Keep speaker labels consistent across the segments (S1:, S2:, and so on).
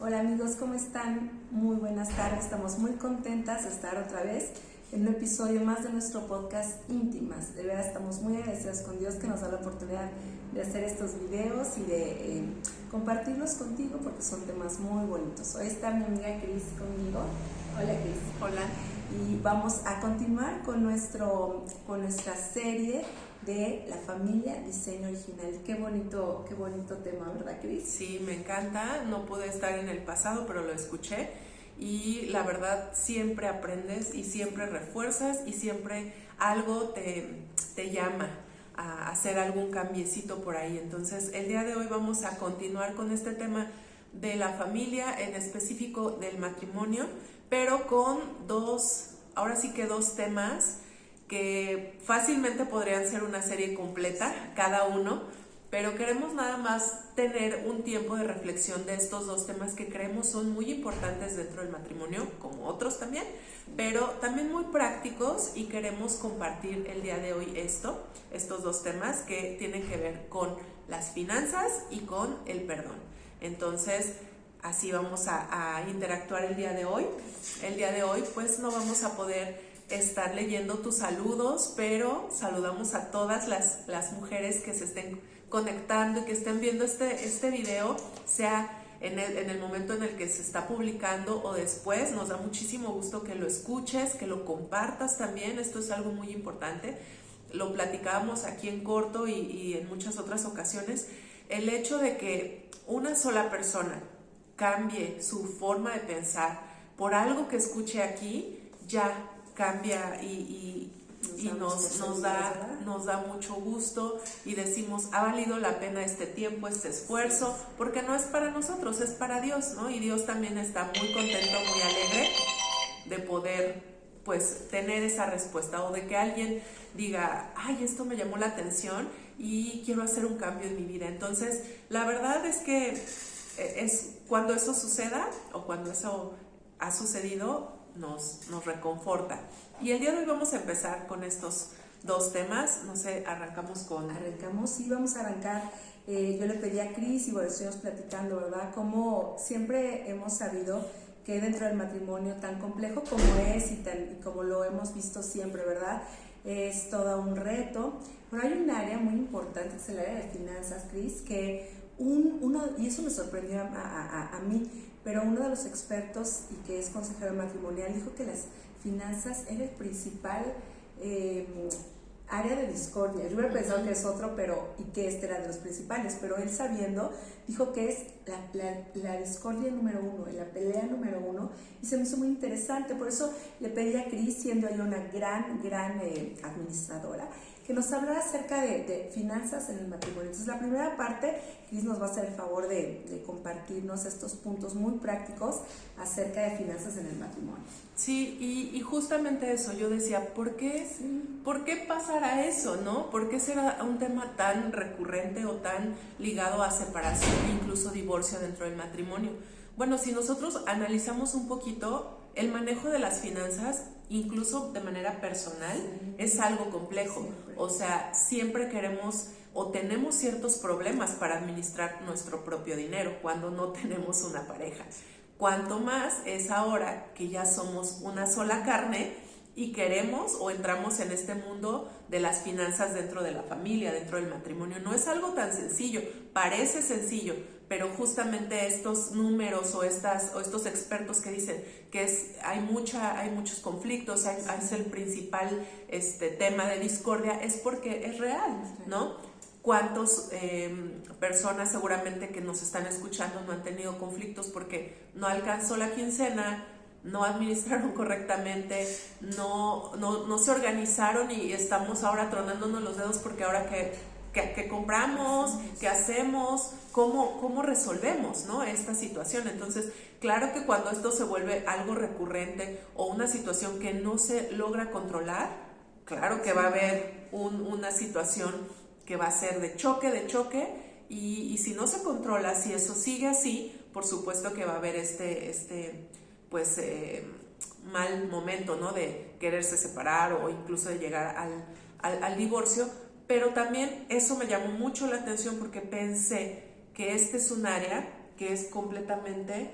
S1: Hola amigos, ¿cómo están? Muy buenas tardes, estamos muy contentas de estar otra vez en un episodio más de nuestro podcast Íntimas. De verdad estamos muy agradecidos con Dios que nos da la oportunidad de hacer estos videos y de compartirlos contigo porque son temas muy bonitos. Hoy está mi amiga Cris conmigo. Hola Cris.
S2: Hola.
S1: Y vamos a continuar con nuestra serie de la familia diseño original. Qué bonito tema, ¿verdad, Cris?
S2: Sí, me encanta. No pude estar en el pasado, pero lo escuché. Y la verdad, siempre aprendes y siempre refuerzas y siempre algo te llama a hacer algún cambiecito por ahí. Entonces, el día de hoy vamos a continuar con este tema de la familia, en específico del matrimonio, pero con dos temas que fácilmente podrían ser una serie completa, cada uno, pero queremos nada más tener un tiempo de reflexión de estos dos temas que creemos son muy importantes dentro del matrimonio, como otros también, pero también muy prácticos, y queremos compartir el día de hoy estos dos temas que tienen que ver con las finanzas y con el perdón. Entonces, así vamos a interactuar el día de hoy. El día de hoy pues no vamos a poder estar leyendo tus saludos, pero saludamos a todas las mujeres que se estén conectando y que estén viendo este video, sea en el momento en el que se está publicando o después. Nos da muchísimo gusto que lo escuches, que lo compartas también. Esto es algo muy importante. Lo platicábamos aquí en corto y en muchas otras ocasiones. El hecho de que una sola persona cambie su forma de pensar por algo que escuche aquí, ya cambia y nos da mucho gusto, y decimos, ha valido la pena este tiempo, este esfuerzo, porque no es para nosotros, es para Dios, ¿no? Y Dios también está muy contento, muy alegre de poder pues tener esa respuesta, o de que alguien diga, ay, esto me llamó la atención y quiero hacer un cambio en mi vida. Entonces, la verdad es que es cuando eso suceda, o cuando eso ha sucedido, nos reconforta. Y el día de hoy vamos a empezar con estos dos temas. No sé, arrancamos,
S1: sí, vamos a arrancar. Yo le pedí a Cris y bueno, estuvimos platicando, ¿verdad? Como siempre hemos sabido que dentro del matrimonio, tan complejo como es y como lo hemos visto siempre, ¿verdad? Es todo un reto, pero hay un área muy importante, que es el área de finanzas, Cris, que y eso me sorprendió a mí, pero uno de los expertos y que es consejero matrimonial dijo que las finanzas era el principal área de discordia. Yo hubiera pensado que es otro, y que este era de los principales, pero él, sabiendo, dijo que es la discordia número uno, la pelea número uno, y se me hizo muy interesante. Por eso le pedí a Cris, siendo ella una gran administradora, que nos hablara acerca de finanzas en el matrimonio. Entonces, la primera parte, Cris nos va a hacer el favor de compartirnos estos puntos muy prácticos acerca de finanzas en el matrimonio.
S2: Sí, y justamente eso, yo decía, ¿por qué pasará eso, no? ¿Por qué será un tema tan recurrente o tan ligado a separación e incluso divorcio dentro del matrimonio? Bueno, si nosotros analizamos un poquito, el manejo de las finanzas, incluso de manera personal, es algo complejo. O sea, siempre queremos o tenemos ciertos problemas para administrar nuestro propio dinero cuando no tenemos una pareja. Cuanto más es ahora que ya somos una sola carne y queremos o entramos en este mundo de las finanzas dentro de la familia, dentro del matrimonio. No es algo tan sencillo, parece sencillo, pero justamente estos números o estos expertos que dicen que hay muchos conflictos, es el principal tema de discordia, es porque es real, ¿no? ¿Cuántas personas seguramente que nos están escuchando no han tenido conflictos porque no alcanzó la quincena, no administraron correctamente, no se organizaron, y estamos ahora tronándonos los dedos porque ahora que compramos, qué hacemos, cómo resolvemos, ¿no?, esta situación? Entonces, claro que cuando esto se vuelve algo recurrente o una situación que no se logra controlar, claro que va a haber una situación que va a ser de choque, y si no se controla, si eso sigue así, por supuesto que va a haber mal momento, ¿no?, de quererse separar o incluso de llegar al divorcio. Pero también eso me llamó mucho la atención porque pensé que este es un área que es completamente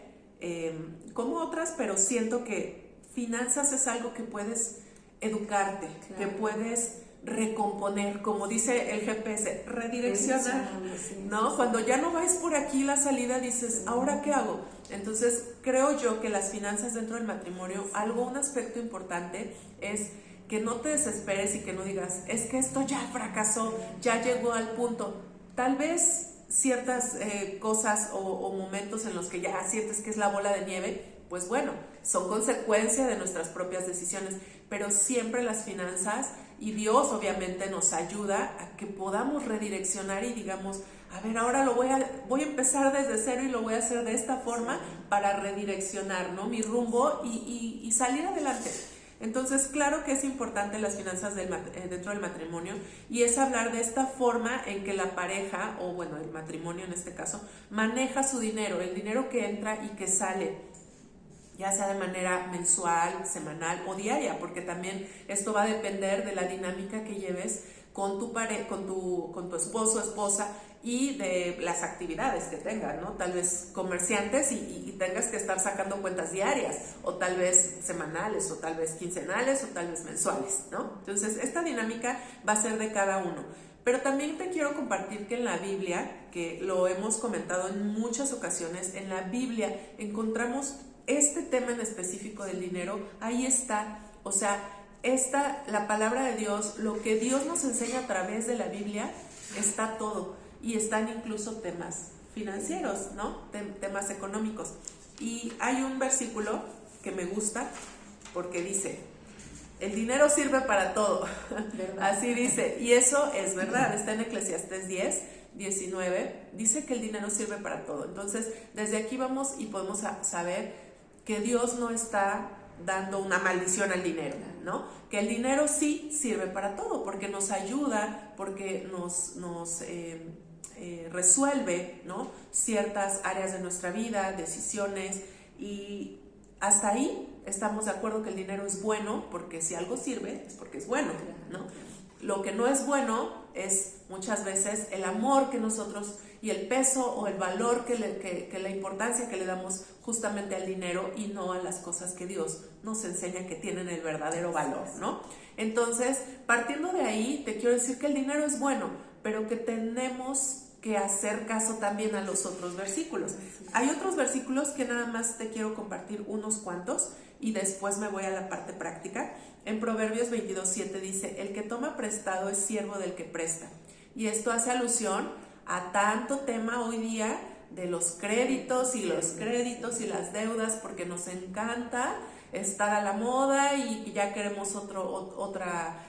S2: como otras, pero siento que finanzas es algo que puedes educarte, claro, que puedes recomponer, como dice el GPS, redireccionar, ¿no? Cuando ya no ves por aquí la salida, dices, ¿ahora qué hago? Entonces, creo yo que las finanzas dentro del matrimonio, un aspecto importante es que no te desesperes y que no digas, es que esto ya fracasó, ya llegó al punto. Tal vez ciertas cosas o momentos en los que ya sientes que es la bola de nieve, pues bueno, son consecuencia de nuestras propias decisiones, pero siempre las finanzas, y Dios obviamente nos ayuda a que podamos redireccionar y digamos, a ver, ahora voy a empezar desde cero y lo voy a hacer de esta forma para redireccionar, ¿no?, mi rumbo y salir adelante. Entonces, claro que es importante las finanzas dentro del matrimonio, y es hablar de esta forma en que la pareja, o bueno, el matrimonio en este caso, maneja su dinero, el dinero que entra y que sale, ya sea de manera mensual, semanal o diaria, porque también esto va a depender de la dinámica que lleves con tu esposo o esposa y de las actividades que tengan, ¿no? Tal vez comerciantes y tengas que estar sacando cuentas diarias, o tal vez semanales, o tal vez quincenales, o tal vez mensuales, ¿no? Entonces, esta dinámica va a ser de cada uno. Pero también te quiero compartir que en la Biblia, que lo hemos comentado en muchas ocasiones, en la Biblia encontramos este tema en específico del dinero. Ahí está, o sea, la palabra de Dios, lo que Dios nos enseña a través de la Biblia, está todo, y están incluso temas financieros, ¿no? Temas económicos. Y hay un versículo que me gusta porque dice, el dinero sirve para todo. Así dice, y eso es verdad, está en Eclesiastés 10:19, dice que el dinero sirve para todo. Entonces, desde aquí vamos y podemos saber que Dios no está dando una maldición al dinero, ¿no? Que el dinero sí sirve para todo, porque nos ayuda, porque nos resuelve, ¿no?, ciertas áreas de nuestra vida, decisiones, y hasta ahí estamos de acuerdo que el dinero es bueno, porque si algo sirve es porque es bueno, ¿no? Lo que no es bueno es muchas veces el amor que nosotros, y el peso o el valor que la importancia que le damos justamente al dinero, y no a las cosas que Dios nos enseña que tienen el verdadero valor, ¿no? Entonces, partiendo de ahí, te quiero decir que el dinero es bueno, pero que tenemos que hacer caso también a los otros versículos. Hay otros versículos que nada más te quiero compartir unos cuantos y después me voy a la parte práctica. En Proverbios 22:7 dice, el que toma prestado es siervo del que presta. Y esto hace alusión a tanto tema hoy día de los créditos y las deudas, porque nos encanta estar a la moda y ya queremos otra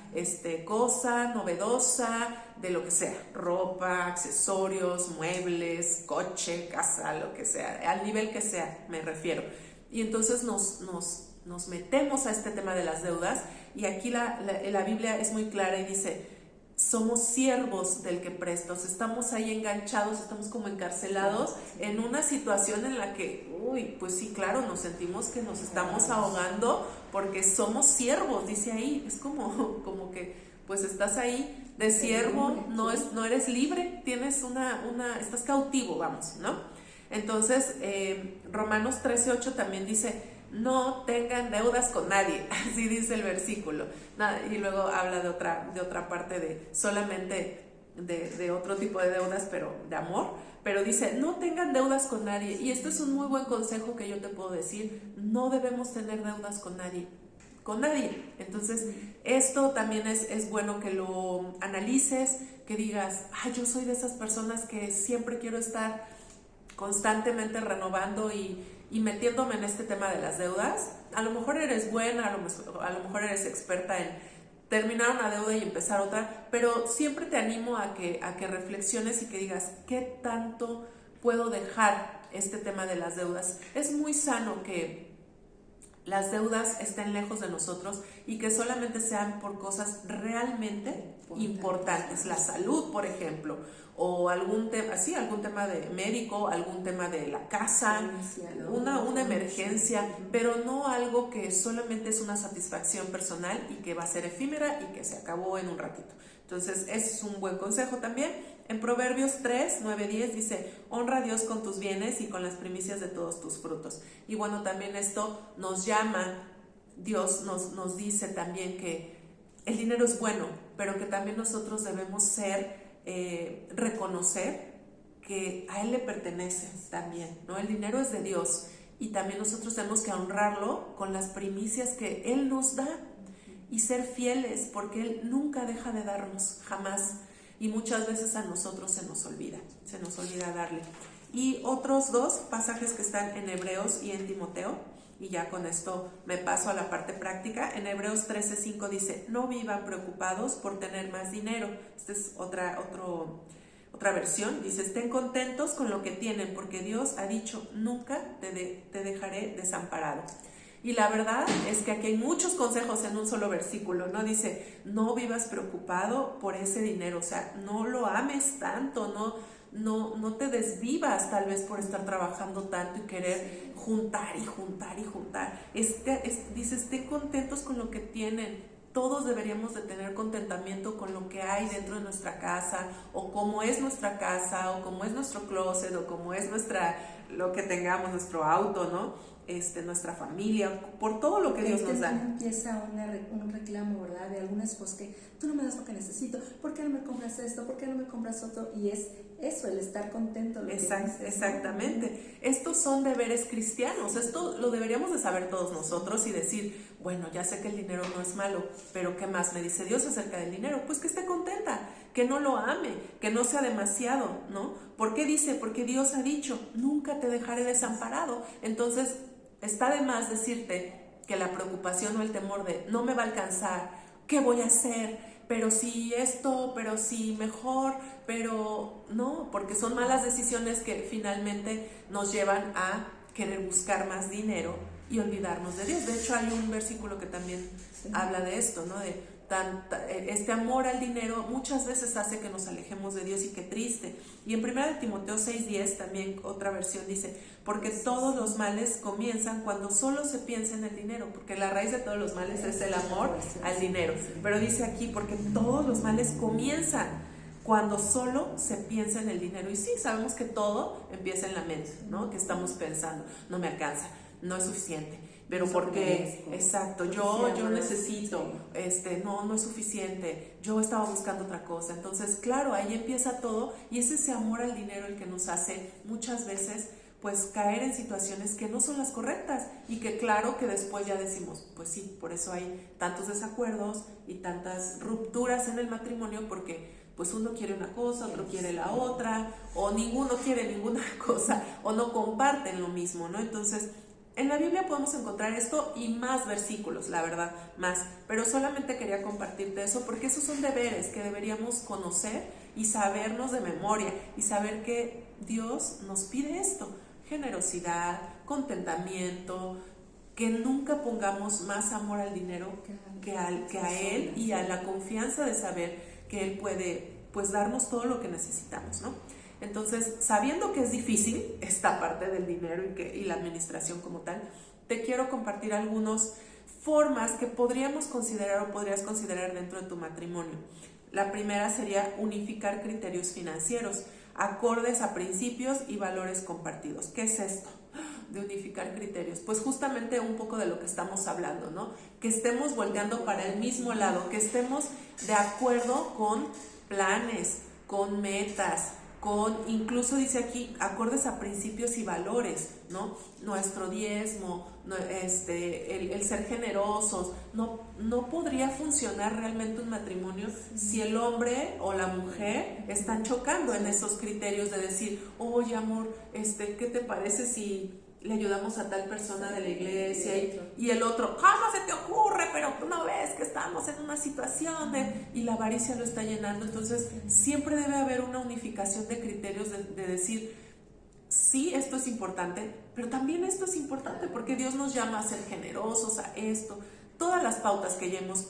S2: cosa novedosa, de lo que sea, ropa, accesorios, muebles, coche, casa, lo que sea, al nivel que sea me refiero. Y entonces nos metemos a este tema de las deudas, y aquí la Biblia es muy clara y dice, somos siervos del que presta, o sea, estamos ahí enganchados, estamos como encarcelados en una situación en la que, pues sí, claro, nos sentimos que nos estamos ahogando porque somos siervos, dice ahí, es como que pues estás ahí de siervo, no eres libre, tienes estás cautivo, vamos, ¿no? Entonces, Romanos 13:8 también dice, no tengan deudas con nadie, así dice el versículo. Y luego habla de otra parte de solamente de otro tipo de deudas, pero de amor, pero dice, no tengan deudas con nadie. Y esto es un muy buen consejo que yo te puedo decir, no debemos tener deudas con nadie. Entonces, esto también es bueno que lo analices, que digas, yo soy de esas personas que siempre quiero estar constantemente renovando y metiéndome en este tema de las deudas. A lo mejor eres buena, a lo mejor eres experta en terminar una deuda y empezar otra, pero siempre te animo a que reflexiones y que digas, ¿qué tanto puedo dejar este tema de las deudas? Es muy sano que las deudas estén lejos de nosotros y que solamente sean por cosas realmente importantes, la salud, por ejemplo, o algún tema de médico, algún tema de la casa, una emergencia, pero no algo que solamente es una satisfacción personal y que va a ser efímera y que se acabó en un ratito. Entonces, ese es un buen consejo también. En Proverbios 3, 9, 10 dice, honra a Dios con tus bienes y con las primicias de todos tus frutos. Y bueno, también esto nos llama, Dios nos dice también que el dinero es bueno, pero que también nosotros debemos reconocer que a Él le pertenece también, ¿no? El dinero es de Dios y también nosotros tenemos que honrarlo con las primicias que Él nos da y ser fieles, porque Él nunca deja de darnos, jamás. Y muchas veces a nosotros se nos olvida darle. Y otros dos pasajes que están en Hebreos y en Timoteo, y ya con esto me paso a la parte práctica. En Hebreos 13:5 dice, no vivan preocupados por tener más dinero. Esta es otra versión. Dice, estén contentos con lo que tienen, porque Dios ha dicho, nunca te dejaré desamparado. Y la verdad es que aquí hay muchos consejos en un solo versículo, ¿no? Dice, no vivas preocupado por ese dinero, o sea, no lo ames tanto, no te desvivas tal vez por estar trabajando tanto y querer juntar y juntar y juntar. Dice, estén contentos con lo que tienen. Todos deberíamos de tener contentamiento con lo que hay dentro de nuestra casa, o cómo es nuestra casa, o cómo es nuestro closet, o cómo es lo que tengamos, nuestro auto, ¿no? Nuestra familia, por todo lo que Dios nos da.
S1: Empieza un reclamo, ¿verdad? De algunas cosas que tú no me das lo que necesito, ¿por qué no me compras esto? ¿Por qué no me compras otro? Y es eso, el estar contento.
S2: Exactamente. Estos son deberes cristianos. Esto lo deberíamos de saber todos nosotros y decir, bueno, ya sé que el dinero no es malo, pero ¿qué más me dice Dios acerca del dinero? Pues que esté contenta, que no lo ame, que no sea demasiado, ¿no? ¿Por qué dice? Porque Dios ha dicho, nunca te dejaré desamparado. Entonces, está de más decirte que la preocupación o el temor de no me va a alcanzar, ¿qué voy a hacer? Pero si esto, pero si mejor, pero no, porque son malas decisiones que finalmente nos llevan a querer buscar más dinero y olvidarnos de Dios. De hecho, hay un versículo que también habla de esto, ¿no? Este amor al dinero muchas veces hace que nos alejemos de Dios, y qué triste. Y en 1 Timoteo 6:10 también otra versión dice, porque todos los males comienzan cuando solo se piensa en el dinero, porque la raíz de todos los males es el amor al dinero. Pero dice aquí, porque todos los males comienzan cuando solo se piensa en el dinero. Y sí, sabemos que todo empieza en la mente, ¿no? Que estamos pensando, no me alcanza, no es suficiente. Pero porque, exacto, yo necesito, no es suficiente, yo estaba buscando otra cosa. Entonces, claro, ahí empieza todo, y es ese amor al dinero el que nos hace muchas veces pues caer en situaciones que no son las correctas, y que claro que después ya decimos, pues sí, por eso hay tantos desacuerdos y tantas rupturas en el matrimonio, porque pues uno quiere una cosa, otro quiere la otra, o ninguno quiere ninguna cosa, o no comparten lo mismo, ¿no? Entonces, en la Biblia podemos encontrar esto y más versículos, la verdad, más. Pero solamente quería compartirte eso, porque esos son deberes que deberíamos conocer y sabernos de memoria, y saber que Dios nos pide esto: generosidad, contentamiento, que nunca pongamos más amor al dinero que a Él, y a la confianza de saber que Él puede pues darnos todo lo que necesitamos, ¿no? Entonces, sabiendo que es difícil esta parte del dinero y la administración como tal, te quiero compartir algunas formas que podríamos considerar o podrías considerar dentro de tu matrimonio. La primera sería unificar criterios financieros acordes a principios y valores compartidos. ¿Qué es esto de unificar criterios? Pues justamente un poco de lo que estamos hablando, ¿no? Que estemos volteando para el mismo lado, que estemos de acuerdo con planes, con metas, incluso dice aquí, acordes a principios y valores, ¿no? Nuestro diezmo, el ser generosos. No podría funcionar realmente un matrimonio si el hombre o la mujer están chocando en esos criterios de decir, oye amor, ¿qué te parece si le ayudamos a tal persona de la iglesia? Y el otro, jamás se te ocurre, pero tú no ves que estamos en una situación y la avaricia lo está llenando. Entonces siempre debe haber una unificación de criterios de decir, sí, esto es importante, pero también esto es importante, porque Dios nos llama a ser generosos, a esto, todas las pautas que ya hemos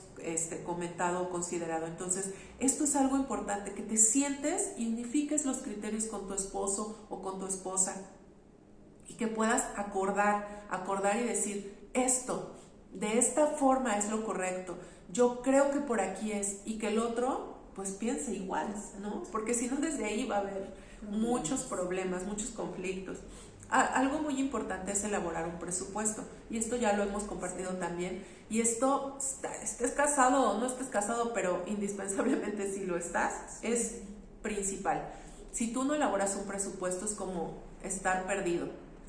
S2: comentado o considerado. Entonces esto es algo importante, que te sientes y unifiques los criterios con tu esposo o con tu esposa, y que puedas acordar y decir, esto, de esta forma es lo correcto, yo creo que por aquí es, y que el otro pues piense igual, ¿no? Porque si no, desde ahí va a haber muchos problemas, muchos conflictos. Algo muy importante es elaborar un presupuesto, y esto ya lo hemos compartido también, y esto, estés casado o no estés casado, pero indispensablemente si lo estás, es principal. Si tú no elaboras un presupuesto es como estar perdido.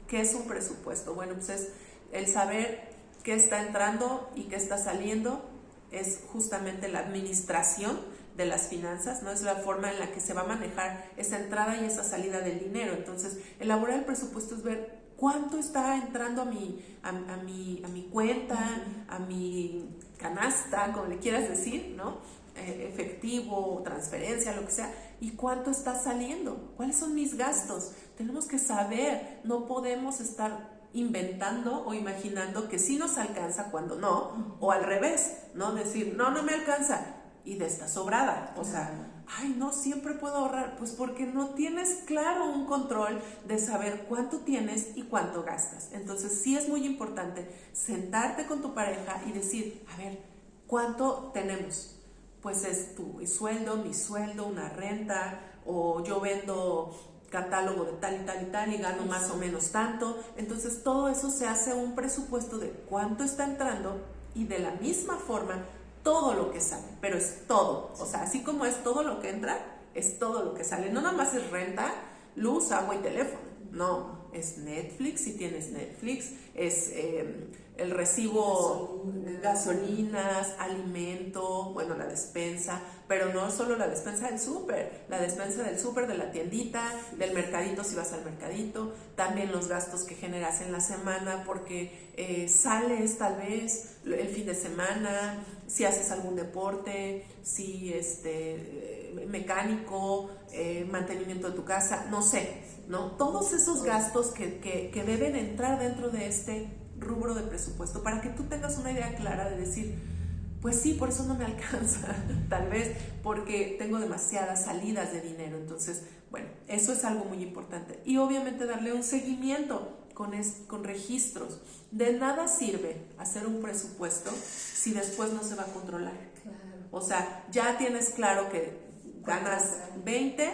S2: ¿Qué es un presupuesto? Bueno, pues es el saber qué está entrando y qué está saliendo, es justamente la administración de las finanzas, ¿no? Es la forma en la que se va a manejar esa entrada y esa salida del dinero. Entonces, elaborar el presupuesto es ver cuánto está entrando a mi cuenta, a mi canasta, como le quieras decir, ¿no? Efectivo, transferencia, lo que sea, y cuánto está saliendo, cuáles son mis gastos. Tenemos que saber, no podemos estar inventando o imaginando que sí nos alcanza cuando no, o al revés, ¿no? Decir, no me alcanza, y de esta sobrada, o sea, ay, no, siempre puedo ahorrar, pues porque no tienes claro un control de saber cuánto tienes y cuánto gastas. Entonces sí es muy importante sentarte con tu pareja y decir, a ver, ¿cuánto tenemos? Pues es tu sueldo, mi sueldo, una renta, o yo vendo catálogo de tal y tal y tal y gano más o menos tanto. Entonces todo eso se hace un presupuesto de cuánto está entrando, y de la misma forma todo lo que sale, pero es todo, o sea, así como es todo lo que entra, es todo lo que sale. No nada más es renta, luz, agua y teléfono, no, es Netflix, si tienes Netflix, es el recibo, gasolinas, alimento, bueno, la despensa, pero no solo la despensa del súper, la despensa del súper, de la tiendita, del mercadito si vas al mercadito, también los gastos que generas en la semana porque sales tal vez el fin de semana, si haces algún deporte, si mecánico, mantenimiento de tu casa, no sé, ¿no? Todos esos gastos que deben entrar dentro de este rubro de presupuesto, para que tú tengas una idea clara de decir, pues sí, por eso no me alcanza, tal vez porque tengo demasiadas salidas de dinero. Entonces, bueno, eso es algo muy importante. Y obviamente darle un seguimiento con registros. De nada sirve hacer un presupuesto si después no se va a controlar. Claro. O sea, ya tienes claro que ganas 20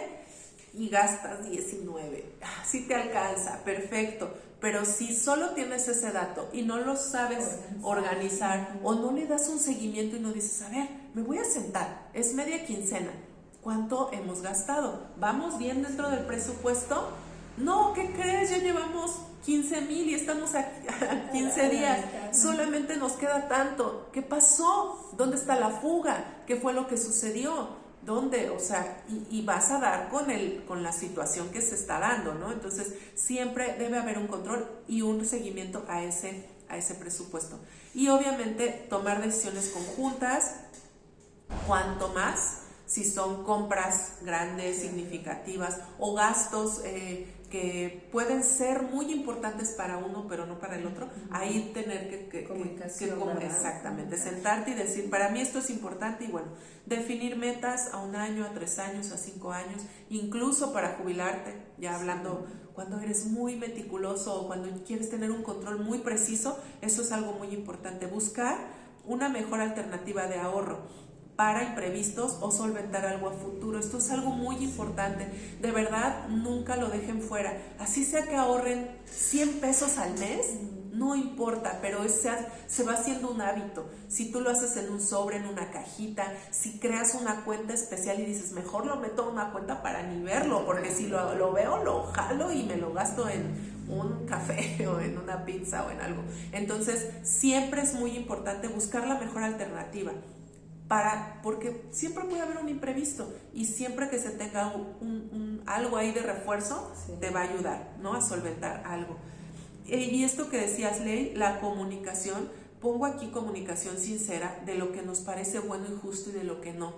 S2: y gastas 19. Sí te alcanza, perfecto. Pero si solo tienes ese dato y no lo sabes organizar, o no le das un seguimiento y no dices, a ver, me voy a sentar, es media quincena, ¿cuánto hemos gastado? ¿Vamos bien dentro del presupuesto? No, ¿qué crees? Ya llevamos 15,000 y estamos a 15 días, solamente nos queda tanto. ¿Qué pasó? ¿Dónde está la fuga? ¿Qué fue lo que sucedió? ¿Dónde? O sea, y vas a dar con la situación que se está dando, ¿no? Entonces, siempre debe haber un control y un seguimiento a ese presupuesto. Y obviamente tomar decisiones conjuntas, cuanto más, si son compras grandes, significativas, o gastos que pueden ser muy importantes para uno pero no para el otro, ahí tener que exactamente, sentarte y decir, para mí esto es importante, y bueno, definir metas a 1 año, a 3 años, a 5 años, incluso para jubilarte, ya hablando, cuando eres muy meticuloso o cuando quieres tener un control muy preciso, eso es algo muy importante, buscar una mejor alternativa de ahorro para imprevistos o solventar algo a futuro. Esto es algo muy importante. De verdad, nunca lo dejen fuera. Así sea que ahorren 100 pesos al mes, no importa, pero se va haciendo un hábito. Si tú lo haces en un sobre, en una cajita, si creas una cuenta especial y dices, mejor lo meto en una cuenta para ni verlo, porque si lo veo, lo jalo y me lo gasto en un café o en una pizza o en algo. Entonces, siempre es muy importante buscar la mejor alternativa. Porque siempre puede haber un imprevisto, y siempre que se tenga algo ahí de refuerzo, te va a ayudar, ¿no? A solventar algo. Y esto que decías, Ley, la comunicación, pongo aquí comunicación sincera de lo que nos parece bueno y justo y de lo que no.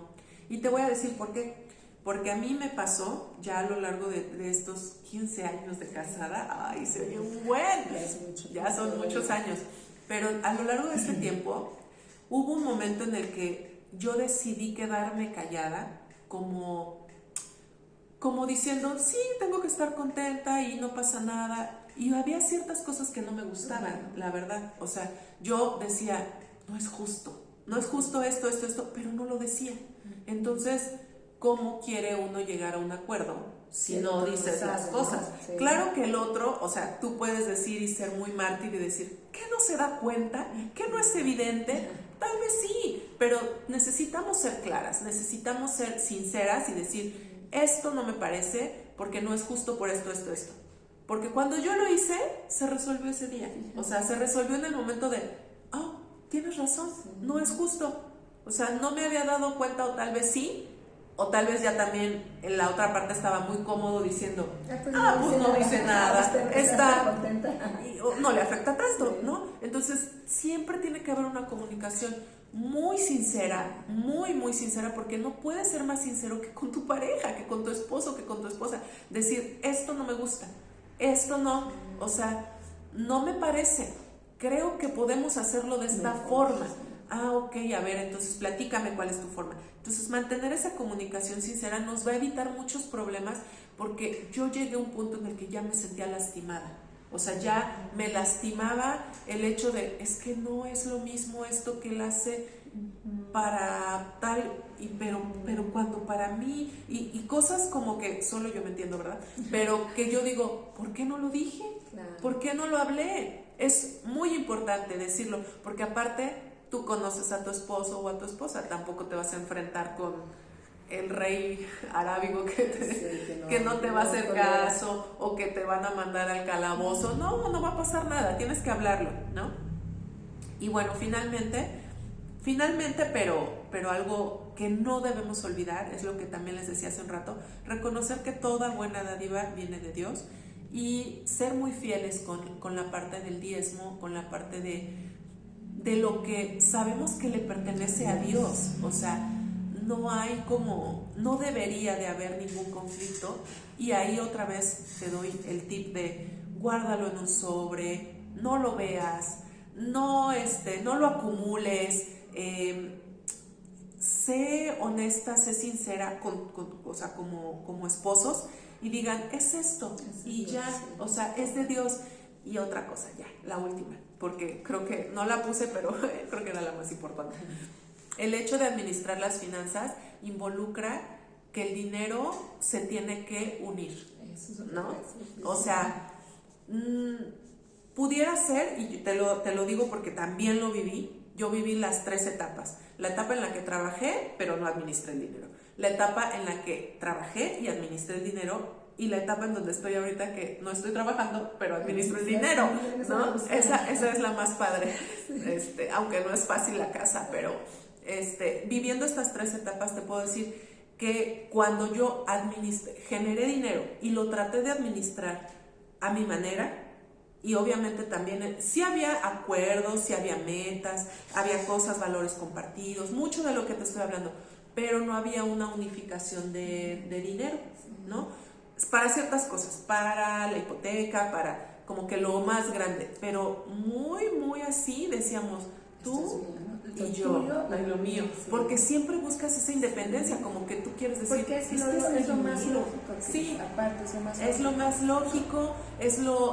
S2: Y te voy a decir por qué. Porque a mí me pasó, ya a lo largo de estos 15 años de casada, ay, se oye un buen, ya son muchos años, pero a lo largo de este tiempo hubo un momento en el que yo decidí quedarme callada, como diciendo, sí, tengo que estar contenta y no pasa nada. Y había ciertas cosas que no me gustaban, la verdad. O sea, yo decía, no es justo esto, pero no lo decía. Entonces, ¿cómo quiere uno llegar a un acuerdo si
S1: Sí,
S2: no
S1: tú lo
S2: dices las
S1: sabes,
S2: cosas?
S1: ¿no? Sí.
S2: Claro que el otro, o sea, tú puedes decir y ser muy mártir y decir, ¿qué no se da cuenta? ¿Qué no es evidente? Tal vez sí, pero necesitamos ser claras, necesitamos ser sinceras y decir, esto no me parece porque no es justo por esto, esto, esto. Porque cuando yo lo hice, se resolvió ese día. O sea, se resolvió en el momento de, oh, tienes razón, no es justo. O sea, no me había dado cuenta, o tal vez sí, o tal vez ya también en la otra parte estaba muy cómodo diciendo, pues no dice nada, está
S1: contenta.
S2: No le afecta tanto, sí, ¿no? Entonces, siempre tiene que haber una comunicación muy sincera, muy, muy sincera, porque no puedes ser más sincero que con tu pareja, que con tu esposo, que con tu esposa. Decir, esto no me gusta, esto no, o sea, no me parece, creo que podemos hacerlo de esta forma. Ah, ok, a ver, entonces platícame cuál es tu forma. Entonces, mantener esa comunicación sincera nos va a evitar muchos problemas, porque yo llegué a un punto en el que ya me sentía lastimada. O sea, ya me lastimaba el hecho de, es que no es lo mismo esto que él hace para tal, pero cuando para mí, y cosas como que solo yo me entiendo, ¿verdad? Pero que yo digo, ¿por qué no lo dije? ¿Por qué no lo hablé? Es muy importante decirlo, porque aparte tú conoces a tu esposo o a tu esposa, tampoco te vas a enfrentar con el rey arábigo que no te va a hacer caso o que te van a mandar al calabozo. No va a pasar nada, tienes que hablarlo, ¿no? Y bueno, finalmente, pero algo que no debemos olvidar, es lo que también les decía hace un rato, reconocer que toda buena dádiva viene de Dios y ser muy fieles con la parte del diezmo, con la parte de lo que sabemos que le pertenece a Dios. O sea, no debería de haber ningún conflicto, y ahí otra vez te doy el tip de guárdalo en un sobre, no lo veas, no lo acumules, sé honesta, sé sincera o sea, como esposos, y digan, es esto, y ya, o sea, es de Dios. Y otra cosa, ya, la última, porque creo que no la puse, pero creo que era la más importante. El hecho de administrar las finanzas involucra que el dinero se tiene que unir, ¿no? O sea, pudiera ser, y te lo digo porque también lo viví, yo viví las 3 etapas. La etapa en la que trabajé, pero no administré el dinero. La etapa en la que trabajé y administré el dinero, y la etapa en donde estoy ahorita, que no estoy trabajando, pero administro el dinero, ¿no? Esa es la más padre, aunque no es fácil la casa, pero viviendo estas 3 etapas te puedo decir que cuando yo generé dinero y lo traté de administrar a mi manera, y obviamente también sí había acuerdos, sí había metas, había cosas, valores compartidos, mucho de lo que te estoy hablando, pero no había una unificación de dinero, ¿no? Para ciertas cosas, para la hipoteca, para como que lo más grande, pero muy, muy así decíamos, tú y yo, y lo mío, porque siempre buscas esa independencia, como que tú quieres decir,
S1: porque es lo más lógico,
S2: sí,
S1: aparte
S2: es lo más lógico,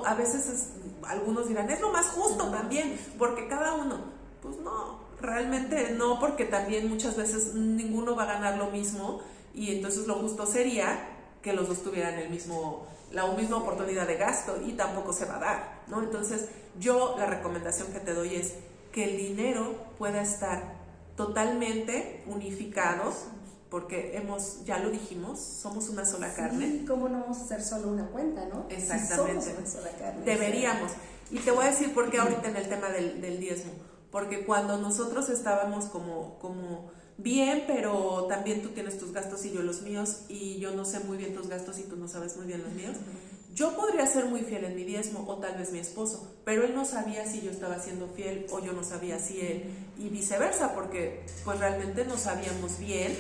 S2: a veces algunos dirán, es lo más justo también, porque cada uno, pues no, realmente no, porque también muchas veces ninguno va a ganar lo mismo, y entonces lo justo sería que los dos tuvieran la misma oportunidad de gasto, y tampoco se va a dar, ¿no? Entonces, yo la recomendación que te doy es que el dinero pueda estar totalmente unificado, porque ya lo dijimos, somos una sola carne.
S1: Sí, ¿cómo no vamos a hacer solo una cuenta, no?
S2: Exactamente.
S1: Si somos una sola carne.
S2: Deberíamos. Y te voy a decir por qué ahorita en el tema del diezmo. Porque cuando nosotros estábamos como bien, pero también tú tienes tus gastos y yo los míos, y yo no sé muy bien tus gastos y tú no sabes muy bien los míos, yo podría ser muy fiel en mi diezmo, o tal vez mi esposo, pero él no sabía si yo estaba siendo fiel, o yo no sabía si él, y viceversa, porque pues realmente no sabíamos bien,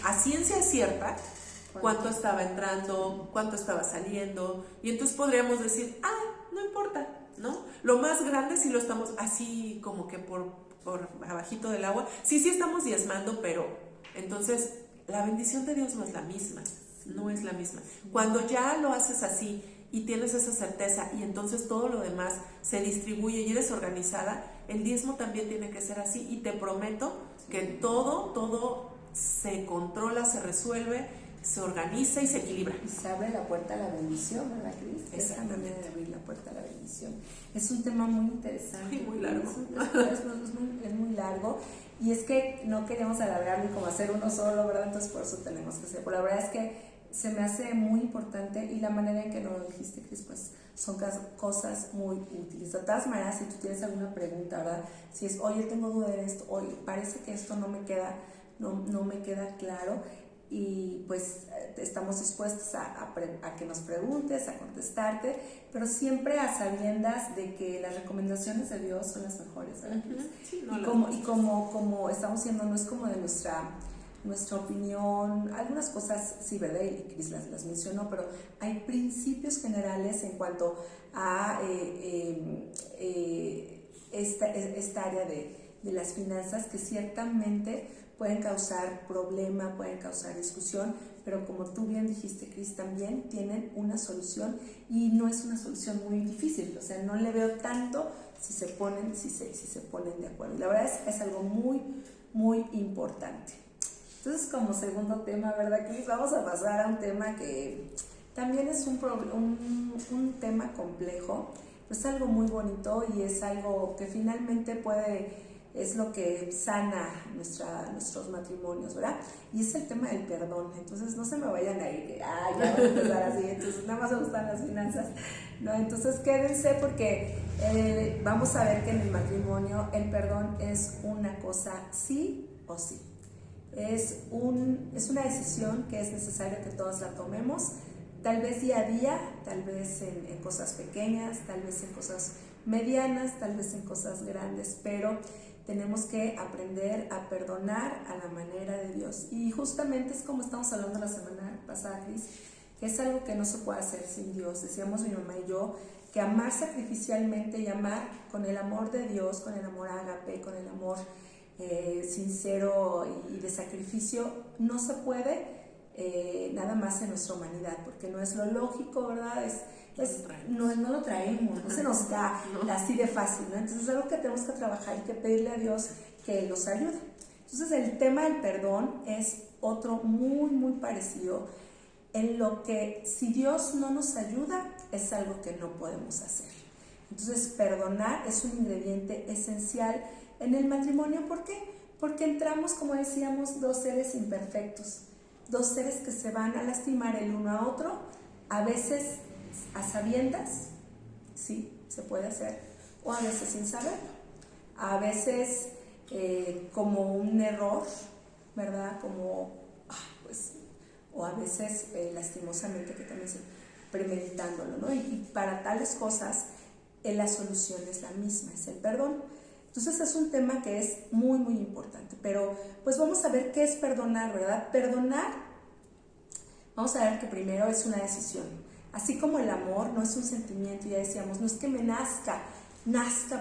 S2: a ciencia cierta, cuánto estaba entrando, cuánto estaba saliendo, y entonces podríamos decir, no importa, ¿no? Lo más grande si lo estamos así como que por abajito del agua, sí estamos diezmando, pero entonces la bendición de Dios no es la misma, no es la misma. Cuando ya lo haces así y tienes esa certeza, y entonces todo lo demás se distribuye y eres organizada, el diezmo también tiene que ser así, y te prometo que todo se controla, se resuelve, se organiza y se equilibra.
S1: Y se abre la puerta a la bendición, ¿verdad, Cris? Esa manera de abrir la puerta a la bendición. Es un tema muy interesante.
S2: Y muy largo.
S1: Es muy largo. Y es que no queríamos alargarlo y como hacer uno solo, ¿verdad? Entonces por eso tenemos que hacer. Pero la verdad es que se me hace muy importante y la manera en que nos lo dijiste, Cris, pues son cosas muy útiles. De todas maneras, si tú tienes alguna pregunta, ¿verdad? Si es, oye, tengo duda de esto, oye, parece que esto no me queda claro, y pues estamos dispuestos a que nos preguntes, a contestarte, pero siempre a sabiendas de que las recomendaciones de Dios son las mejores, ¿verdad?
S2: Sí, no,
S1: y como estamos siendo, no es como de nuestra opinión, algunas cosas sí, ¿verdad? Y Cris las mencionó, pero hay principios generales en cuanto a esta área de las finanzas que ciertamente pueden causar problema, pueden causar discusión, pero como tú bien dijiste, Cris, también tienen una solución y no es una solución muy difícil, o sea, no le veo tanto si se ponen de acuerdo. La verdad es algo muy, muy importante. Entonces, como segundo tema, ¿verdad, Cris? Vamos a pasar a un tema que también es un tema complejo, pero es algo muy bonito y es algo que finalmente es lo que sana nuestros matrimonios, ¿verdad? Y es el tema del perdón. Entonces no se me vayan a ir que ya voy a empezar así, entonces nada más me gustan las finanzas, ¿no? Entonces quédense porque vamos a ver que en el matrimonio el perdón es una cosa sí o sí. Es una decisión que es necesario que todos la tomemos, tal vez día a día, tal vez en cosas pequeñas, tal vez en cosas medianas, tal vez en cosas grandes, pero tenemos que aprender a perdonar a la manera de Dios. Y justamente es como estamos hablando la semana pasada, Cris, que es algo que no se puede hacer sin Dios. Decíamos mi mamá y yo que amar sacrificialmente y amar con el amor de Dios, con el amor ágape, con el amor sincero y de sacrificio, no se puede nada más en nuestra humanidad, porque no es lo lógico, ¿verdad? No lo traemos, no se nos da así de fácil, ¿no? Entonces es algo que tenemos que trabajar y que pedirle a Dios que nos ayude. Entonces el tema del perdón es otro muy, muy parecido, en lo que si Dios no nos ayuda es algo que no podemos hacer. Entonces perdonar es un ingrediente esencial en el matrimonio. ¿Por qué? Porque entramos, como decíamos, dos seres imperfectos, dos seres que se van a lastimar el uno a otro, a veces a sabiendas, sí, se puede hacer, o a veces sin saberlo, a veces como un error, ¿verdad? O a veces lastimosamente, que también se premeditándolo, ¿no? Y para tales cosas la solución es la misma, es el perdón. Entonces es un tema que es muy, muy importante, pero pues vamos a ver qué es perdonar, ¿verdad? Perdonar, vamos a ver que primero es una decisión. Así como el amor no es un sentimiento, ya decíamos, no es que me nazca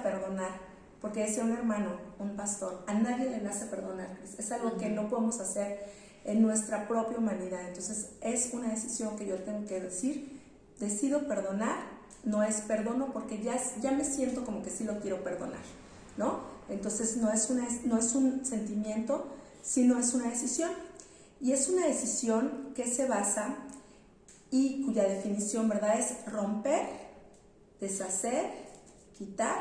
S1: perdonar, porque decía un hermano, un pastor, a nadie le nace perdonar, es algo que no podemos hacer en nuestra propia humanidad. Entonces es una decisión que yo tengo que decir, decido perdonar, no es perdono porque ya me siento como que sí lo quiero perdonar, ¿no? Entonces no es un sentimiento, sino es una decisión. Y es una decisión que se basa y cuya definición, ¿verdad?, es romper, deshacer, quitar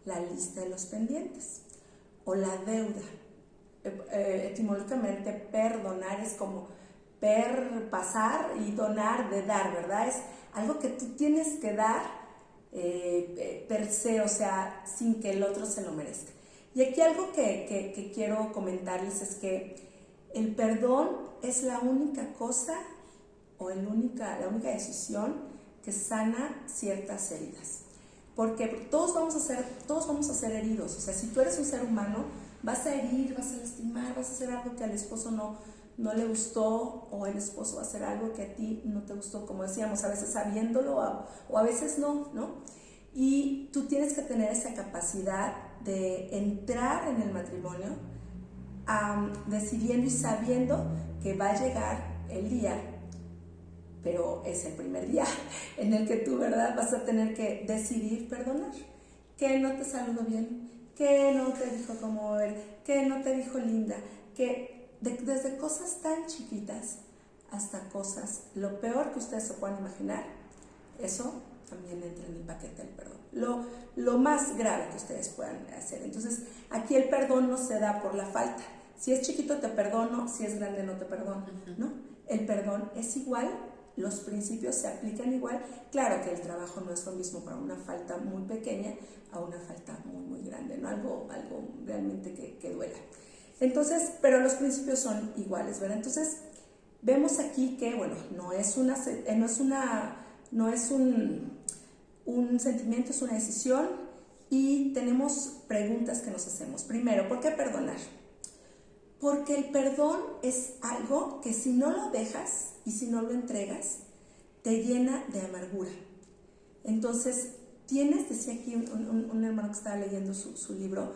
S1: la lista de los pendientes o la deuda. Etimológicamente perdonar es como pasar y donar de dar, ¿verdad? Es algo que tú tienes que dar per se, o sea, sin que el otro se lo merezca. Y aquí algo que quiero comentarles es que el perdón es la única cosa o la única decisión que sana ciertas heridas. Porque todos vamos a ser heridos. O sea, si tú eres un ser humano, vas a herir, vas a lastimar, vas a hacer algo que al esposo no le gustó, o el esposo va a hacer algo que a ti no te gustó, como decíamos, a veces sabiéndolo o a veces no, ¿no? Y tú tienes que tener esa capacidad de entrar en el matrimonio decidiendo y sabiendo que va a llegar el día, pero es el primer día en el que tú, ¿verdad?, vas a tener que decidir perdonar. Que no te saludó bien, que no te dijo cómo ver, que no te dijo linda, que desde cosas tan chiquitas hasta cosas, lo peor que ustedes se puedan imaginar, eso también entra en el paquete del perdón. Lo más grave que ustedes puedan hacer. Entonces, aquí el perdón no se da por la falta. Si es chiquito te perdono, si es grande no te perdono, ¿no? El perdón es igual, los principios se aplican igual. Claro que el trabajo no es lo mismo para una falta muy pequeña a una falta muy, muy grande, ¿no? Algo realmente que duela. Entonces, pero los principios son iguales, ¿verdad? Entonces, vemos aquí que, bueno, no es un sentimiento, es una decisión, y tenemos preguntas que nos hacemos. Primero, ¿por qué perdonar? Porque el perdón es algo que si no lo dejas y si no lo entregas, te llena de amargura. Entonces, decía aquí un hermano que estaba leyendo su libro,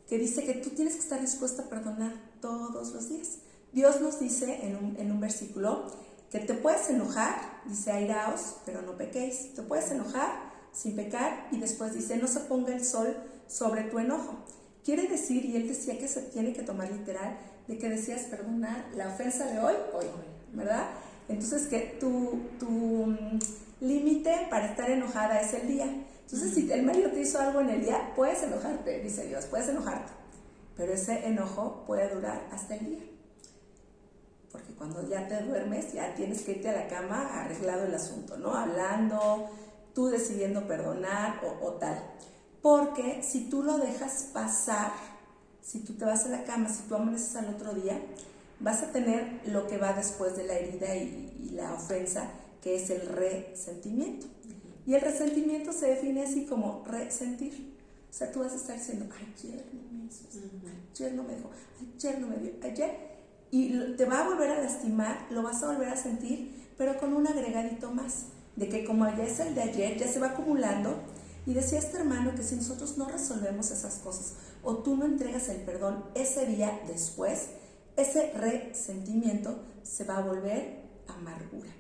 S1: que dice que tú tienes que estar dispuesto a perdonar todos los días. Dios nos dice en un versículo que te puedes enojar, dice airaos, pero no pequéis. Te puedes enojar sin pecar, y después dice no se ponga el sol sobre tu enojo. Quiere decir, y él decía que se tiene que tomar literal, de que decías perdonar la ofensa de hoy, ¿verdad? Entonces que tu límite para estar enojada es el día. Entonces si el marido te hizo algo en el día, puedes enojarte, dice Dios, puedes enojarte, pero ese enojo puede durar hasta el día. Porque cuando ya te duermes, ya tienes que irte a la cama arreglado el asunto, ¿no? Hablando, tú decidiendo perdonar o tal. Porque si tú lo dejas pasar, si tú te vas a la cama, si tú amaneces al otro día, vas a tener lo que va después de la herida y la ofensa, que es el resentimiento. Y el resentimiento se define así como resentir. O sea, tú vas a estar diciendo, ayer no me hizo esto, ayer no me dijo, ayer no me vio, ayer. Y te va a volver a lastimar, lo vas a volver a sentir, pero con un agregadito más, de que como ya es el de ayer, ya se va acumulando. Y decía este hermano que si nosotros no resolvemos esas cosas, o tú no entregas el perdón ese día después, ese resentimiento se va a volver amargura.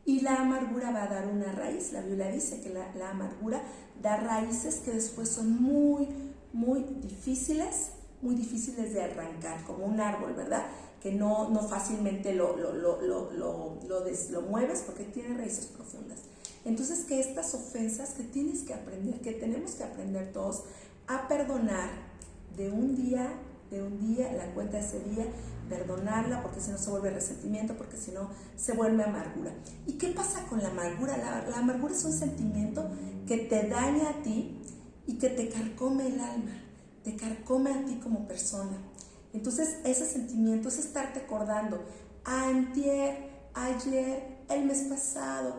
S1: Y la amargura va a dar una raíz. La Biblia dice que la amargura da raíces que después son muy, muy difíciles de arrancar, como un árbol, ¿verdad? Que no fácilmente lo mueves porque tiene raíces profundas. Entonces, que estas ofensas que tienes que aprender, que tenemos que aprender todos a perdonar de un día, la cuenta de ese día, perdonarla, porque si no se vuelve resentimiento, porque si no se vuelve amargura. ¿Y qué pasa con la amargura? La amargura es un sentimiento que te daña a ti y que te carcome el alma, te carcome a ti como persona. Entonces, ese sentimiento es estarte acordando, antier, ayer, el mes pasado,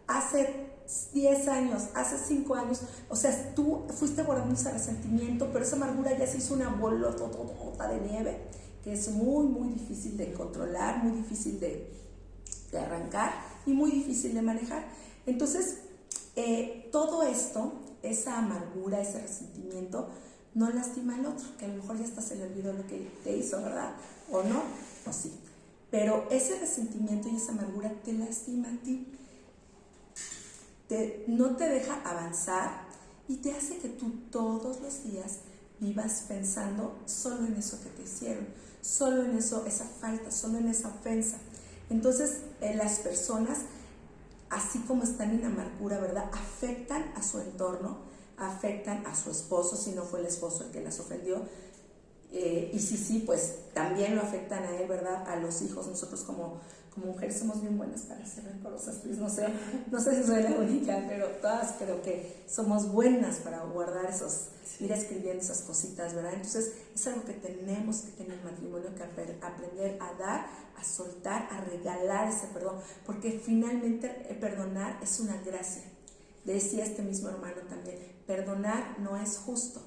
S1: hace 10 años, hace 5 años, o sea, tú fuiste guardando ese resentimiento, pero esa amargura ya se hizo una bolota de nieve, que es muy, muy difícil de controlar, muy difícil de arrancar y muy difícil de manejar. Entonces, todo esto, esa amargura, ese resentimiento, no lastima al otro, que a lo mejor ya hasta se le olvidó lo que te hizo, ¿verdad? O no, o sí. Pero ese resentimiento y esa amargura te lastima a ti. No te deja avanzar y te hace que tú todos los días vivas pensando solo en eso que te hicieron, solo en eso, esa falta, solo en esa ofensa. Entonces, las personas, así como están en amargura, ¿verdad?, afectan a su entorno, afectan a su esposo, si no fue el esposo el que las ofendió, y sí, pues también lo afectan a él, ¿verdad?, a los hijos. Nosotros como mujeres somos bien buenas para ser rencorosas, pues no sé si soy la única, pero todas creo que somos buenas para guardar ir escribiendo esas cositas, ¿verdad? Entonces es algo que tenemos que tener en el matrimonio, que aprender a dar, a soltar, a regalar ese perdón, porque finalmente perdonar es una gracia. Decía este mismo hermano también, perdonar no es justo,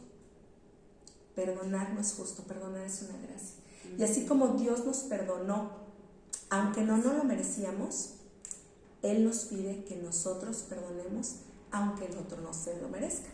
S1: perdonar es una gracia. Y así como Dios nos perdonó, aunque no lo merecíamos, Él nos pide que nosotros perdonemos, aunque el otro no se lo merezca.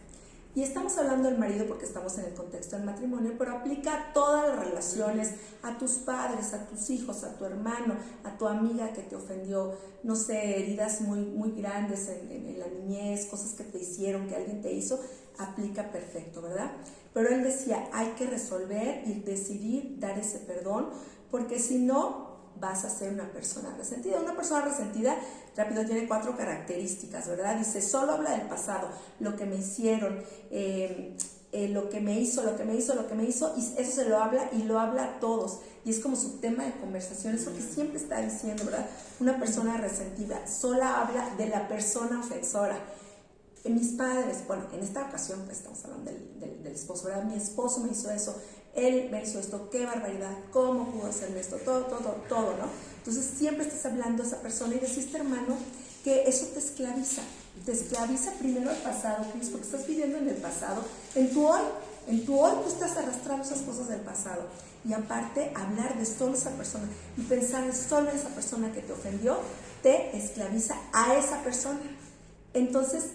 S1: Y estamos hablando del marido porque estamos en el contexto del matrimonio, pero aplica a todas las relaciones, a tus padres, a tus hijos, a tu hermano, a tu amiga que te ofendió, no sé, heridas muy grandes en la niñez, cosas que te hicieron, que alguien te hizo, aplica perfecto, ¿verdad? Pero él decía, hay que resolver y decidir dar ese perdón, porque si no, vas a ser una persona resentida. Una persona resentida, rápido, tiene 4 características, ¿verdad? Dice, solo habla del pasado, lo que me hicieron, lo que me hizo, y eso se lo habla y lo habla a todos. Y es como su tema de conversación, eso que siempre está diciendo, ¿verdad? Una persona resentida solo habla de la persona ofensora. Mis padres, bueno, en esta ocasión pues, estamos hablando del esposo, ¿verdad? Mi esposo me hizo eso, él me hizo esto, qué barbaridad, cómo pudo hacerme esto, todo, ¿no? Entonces siempre estás hablando de esa persona y deciste, hermano, que eso te esclaviza primero el pasado, Cris, porque estás viviendo en el pasado, en tu hoy tú estás arrastrando esas cosas del pasado. Y aparte, hablar de solo esa persona y pensar en solo esa persona que te ofendió, te esclaviza a esa persona. Entonces,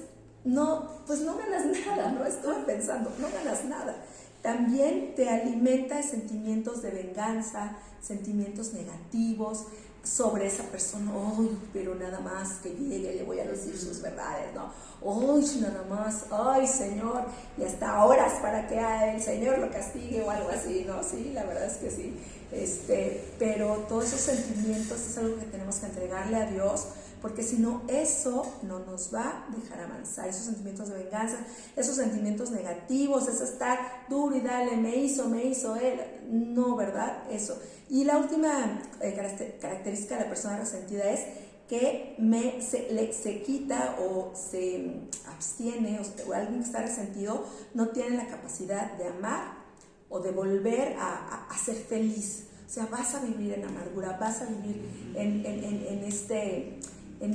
S1: no ganas nada, ¿no? Estuve pensando, no ganas nada. También te alimenta de sentimientos de venganza, sentimientos negativos sobre esa persona. ¡Ay, pero nada más que llegue, le voy a decir sus verdades, ¿no? ¡Ay, nada más! ¡Ay, Señor! Y hasta horas para que el Señor lo castigue o algo así, ¿no? Sí, la verdad es que sí. Pero todos esos sentimientos es algo que tenemos que entregarle a Dios, porque si no, eso no nos va a dejar avanzar. Esos sentimientos de venganza, esos sentimientos negativos, es estar duro y dale, me hizo él, no, ¿verdad? Eso. Y la última característica de la persona resentida es que se quita o se abstiene, o alguien que está resentido no tiene la capacidad de amar o de volver a ser feliz. O sea, vas a vivir en amargura, vas a vivir en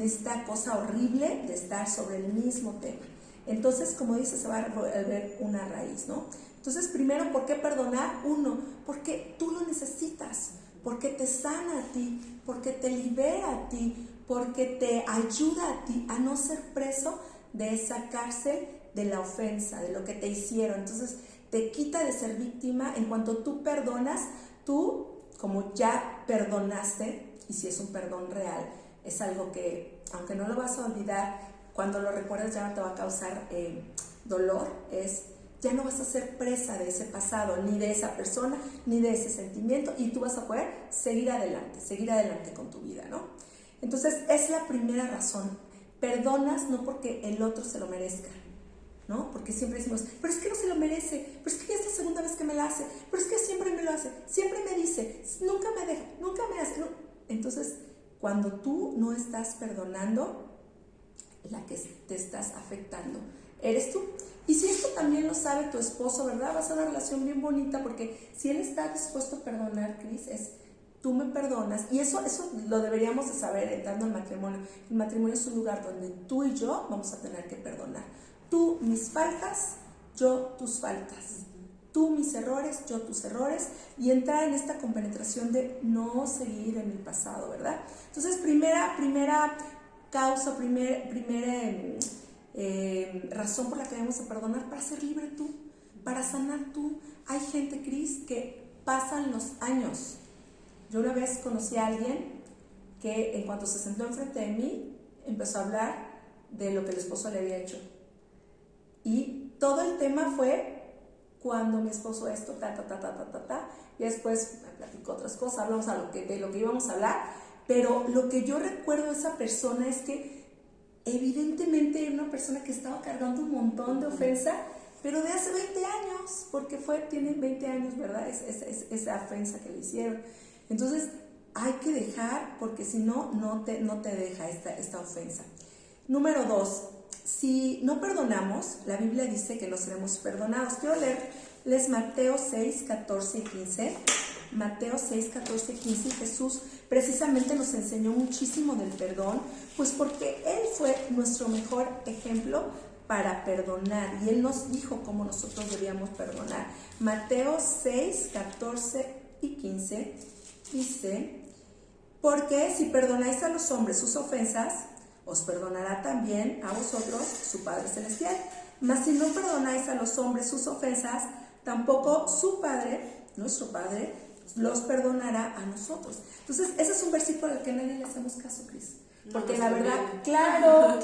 S1: esta cosa horrible de estar sobre el mismo tema. Entonces, como dice, se va a volver una raíz, ¿no? Entonces, primero, ¿por qué perdonar? Uno, porque tú lo necesitas, porque te sana a ti, porque te libera a ti, porque te ayuda a ti a no ser preso de esa cárcel de la ofensa, de lo que te hicieron. Entonces, te quita de ser víctima. En cuanto tú perdonas, tú, como ya perdonaste, y si es un perdón real, es algo que, aunque no lo vas a olvidar, cuando lo recuerdas ya no te va a causar dolor, ya no vas a ser presa de ese pasado, ni de esa persona, ni de ese sentimiento, y tú vas a poder seguir adelante con tu vida, ¿no? Entonces, es la primera razón. Perdonas no porque el otro se lo merezca, ¿no? Porque siempre decimos, pero es que no se lo merece, pero es que ya es la segunda vez que me la hace, pero es que siempre me lo hace, siempre me dice, nunca me deja, nunca me hace, no. Entonces, cuando tú no estás perdonando, la que te estás afectando eres tú. Y si esto también lo sabe tu esposo, ¿verdad? Vas a una relación bien bonita, porque si él está dispuesto a perdonar, Cris, tú me perdonas. Y eso lo deberíamos de saber entrando al matrimonio. El matrimonio es un lugar donde tú y yo vamos a tener que perdonar. Tú mis faltas, yo tus faltas. Tú mis errores, yo tus errores, y entrar en esta compenetración de no seguir en el pasado, ¿verdad? Entonces, primera causa, primera razón por la que debemos de perdonar, para ser libre tú, para sanar tú. Hay gente, Cris, que pasan los años. Yo una vez conocí a alguien que en cuanto se sentó enfrente de mí, empezó a hablar de lo que el esposo le había hecho. Y todo el tema fue cuando mi esposo esto, y después me platicó otras cosas, hablamos de lo que íbamos a hablar, pero lo que yo recuerdo de esa persona es que evidentemente era una persona que estaba cargando un montón de ofensa, pero de hace 20 años, porque tiene 20 años, ¿verdad? Esa ofensa que le hicieron. Entonces, hay que dejar, porque si no, no te deja esta ofensa. Número 2, si no perdonamos, la Biblia dice que no seremos perdonados. Quiero leerles Mateo 6, 14 y 15. Mateo 6, 14 y 15. Jesús precisamente nos enseñó muchísimo del perdón, pues porque Él fue nuestro mejor ejemplo para perdonar. Y Él nos dijo cómo nosotros debíamos perdonar. Mateo 6, 14 y 15 dice: porque si perdonáis a los hombres sus ofensas, os perdonará también a vosotros su Padre Celestial. Mas si no perdonáis a los hombres sus ofensas, tampoco su Padre, nuestro Padre, los perdonará a nosotros. Entonces, ese es un versículo al que nadie le hacemos caso, Cris. Porque la verdad, claro,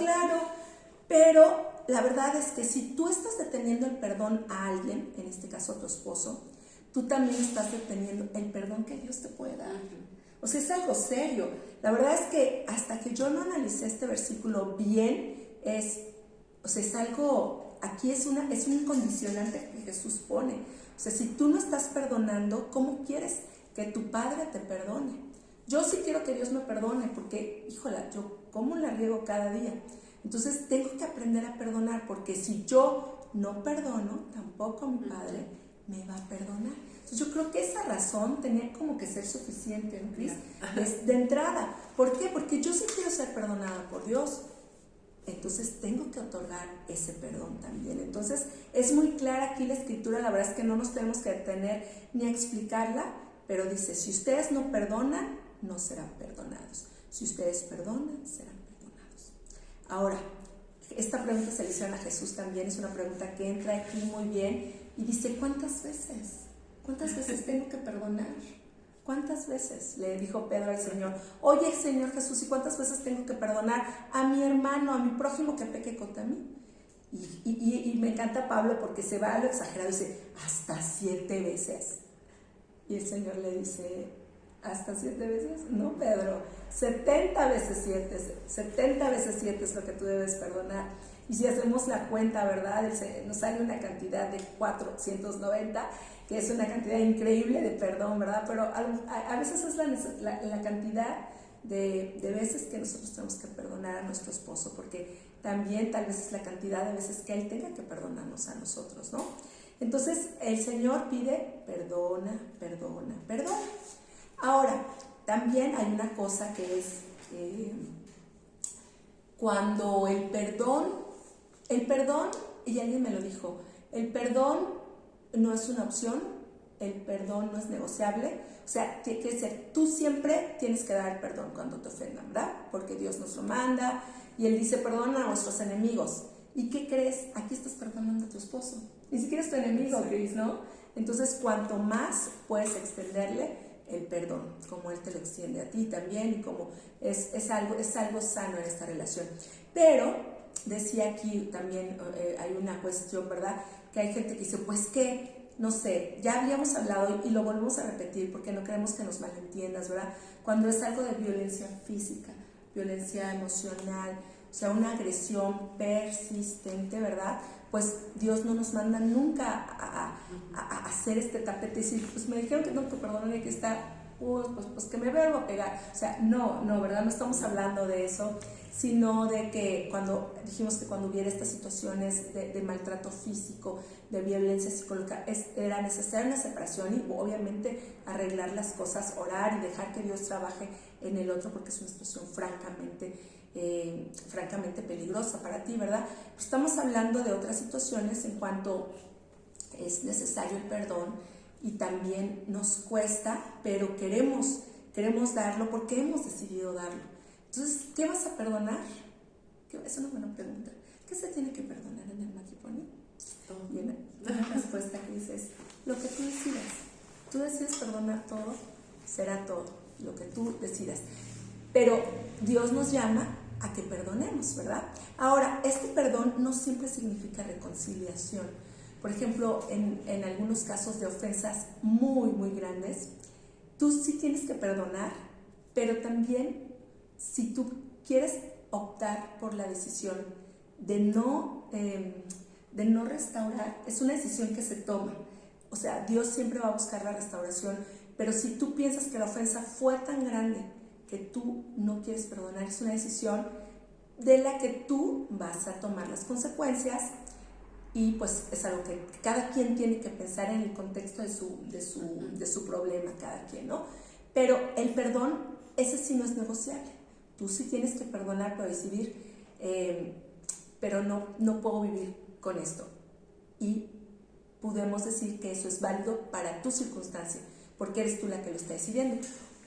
S1: pero la verdad es que si tú estás deteniendo el perdón a alguien, en este caso a tu esposo, tú también estás deteniendo el perdón que Dios te puede dar. O sea, es algo serio. La verdad es que hasta que yo no analicé este versículo bien, es algo, aquí es un condicionante que Jesús pone. O sea, si tú no estás perdonando, ¿cómo quieres que tu Padre te perdone? Yo sí quiero que Dios me perdone porque, híjola, yo cómo la riego cada día. Entonces tengo que aprender a perdonar, porque si yo no perdono, tampoco mi Padre me va a perdonar. Entonces yo creo que esa razón tenía como que ser suficiente, ¿no, Cris? De entrada. ¿Por qué? Porque yo sí quiero ser perdonada por Dios. Entonces tengo que otorgar ese perdón también. Entonces es muy clara aquí la escritura, la verdad es que no nos tenemos que detener ni a explicarla, pero dice, si ustedes no perdonan, no serán perdonados. Si ustedes perdonan, serán perdonados. Ahora, esta pregunta se le hicieron a Jesús también, es una pregunta que entra aquí muy bien y dice, ¿cuántas veces? ¿Cuántas veces tengo que perdonar? ¿Cuántas veces? Le dijo Pedro al Señor, oye Señor Jesús, ¿y cuántas veces tengo que perdonar a mi hermano, a mi prójimo que peque contra mí? Y me encanta Pablo porque se va a lo exagerado y dice, hasta 7 veces. Y el Señor le dice, ¿hasta 7 veces? No, Pedro, 70 veces 7, 70 veces 7 es lo que tú debes perdonar. Y si hacemos la cuenta, ¿verdad? Nos sale una cantidad de 490, que es una cantidad increíble de perdón, ¿verdad? Pero a veces es la cantidad de veces que nosotros tenemos que perdonar a nuestro esposo, porque también tal vez es la cantidad de veces que él tenga que perdonarnos a nosotros, ¿no? Entonces el Señor pide, perdona, perdona, perdona. Ahora, también hay una cosa que es cuando el perdón, y alguien me lo dijo, el perdón no es una opción, el perdón no es negociable, o sea, tiene que ser, tú siempre tienes que dar perdón cuando te ofendan, ¿verdad? Porque Dios nos lo manda y Él dice, perdona a nuestros enemigos. ¿Y qué crees? Aquí estás perdonando a tu esposo, ni siquiera es tu enemigo, Cris, ¿no? Entonces, cuanto más puedes extenderle el perdón, como Él te lo extiende a ti también, y como es algo sano en esta relación. Pero, decía aquí también, hay una cuestión, ¿verdad? Que hay gente que dice, pues que, no sé, ya habíamos hablado y lo volvemos a repetir porque no queremos que nos malentiendas, ¿verdad? Cuando es algo de violencia física, violencia emocional, o sea, una agresión persistente, ¿verdad? Pues Dios no nos manda nunca a hacer este tapete y decir, pues me dijeron que no, que perdonen, que está, pues que me vuelvo a pegar. O sea, no, ¿verdad? No estamos hablando de eso, sino de que cuando dijimos que cuando hubiera estas situaciones de maltrato físico, de violencia psicológica, era necesaria una separación y obviamente arreglar las cosas, orar y dejar que Dios trabaje en el otro, porque es una situación francamente peligrosa para ti, ¿verdad? Pues estamos hablando de otras situaciones en cuanto es necesario el perdón y también nos cuesta, pero queremos darlo porque hemos decidido darlo. Entonces, ¿qué vas a perdonar? Es una buena pregunta. ¿Qué se tiene que perdonar en el matrimonio? Y una respuesta que dice es, lo que tú decidas. Tú decides perdonar todo, será todo, lo que tú decidas. Pero Dios nos llama a que perdonemos, ¿verdad? Ahora, este perdón no siempre significa reconciliación. Por ejemplo, en algunos casos de ofensas muy, muy grandes, tú sí tienes que perdonar, pero también si tú quieres optar por la decisión de no restaurar, es una decisión que se toma. O sea, Dios siempre va a buscar la restauración, pero si tú piensas que la ofensa fue tan grande que tú no quieres perdonar, es una decisión de la que tú vas a tomar las consecuencias y pues es algo que cada quien tiene que pensar en el contexto de su problema, cada quien, ¿no? Pero el perdón, ese sí no es negociable. Tú sí tienes que perdonar para decidir, pero no puedo vivir con esto. Y podemos decir que eso es válido para tu circunstancia, porque eres tú la que lo está decidiendo.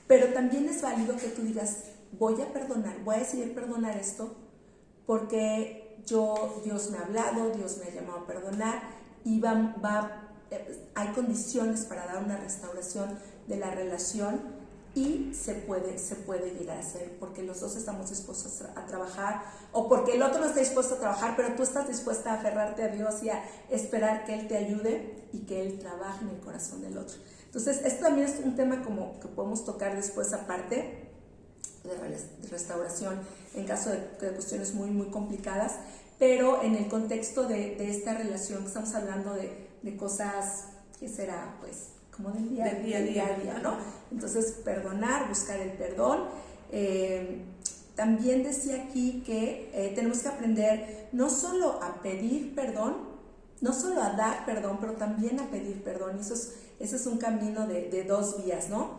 S1: Pero también es válido que tú digas, voy a perdonar, voy a decidir perdonar esto, porque Dios me ha hablado, Dios me ha llamado a perdonar y hay condiciones para dar una restauración de la relación y se puede llegar a hacer porque los dos estamos dispuestos a trabajar o porque el otro no está dispuesto a trabajar, pero tú estás dispuesta a aferrarte a Dios y a esperar que Él te ayude y que Él trabaje en el corazón del otro. Entonces, esto también es un tema como que podemos tocar después aparte de restauración en caso de cuestiones muy, muy complicadas, pero en el contexto de esta relación que estamos hablando de cosas que será pues como del día a día, ¿no? Entonces, perdonar, buscar el perdón. También decía aquí que tenemos que aprender no solo a pedir perdón, no solo a dar perdón, pero también a pedir perdón. Y ese es un camino de dos vías, ¿no?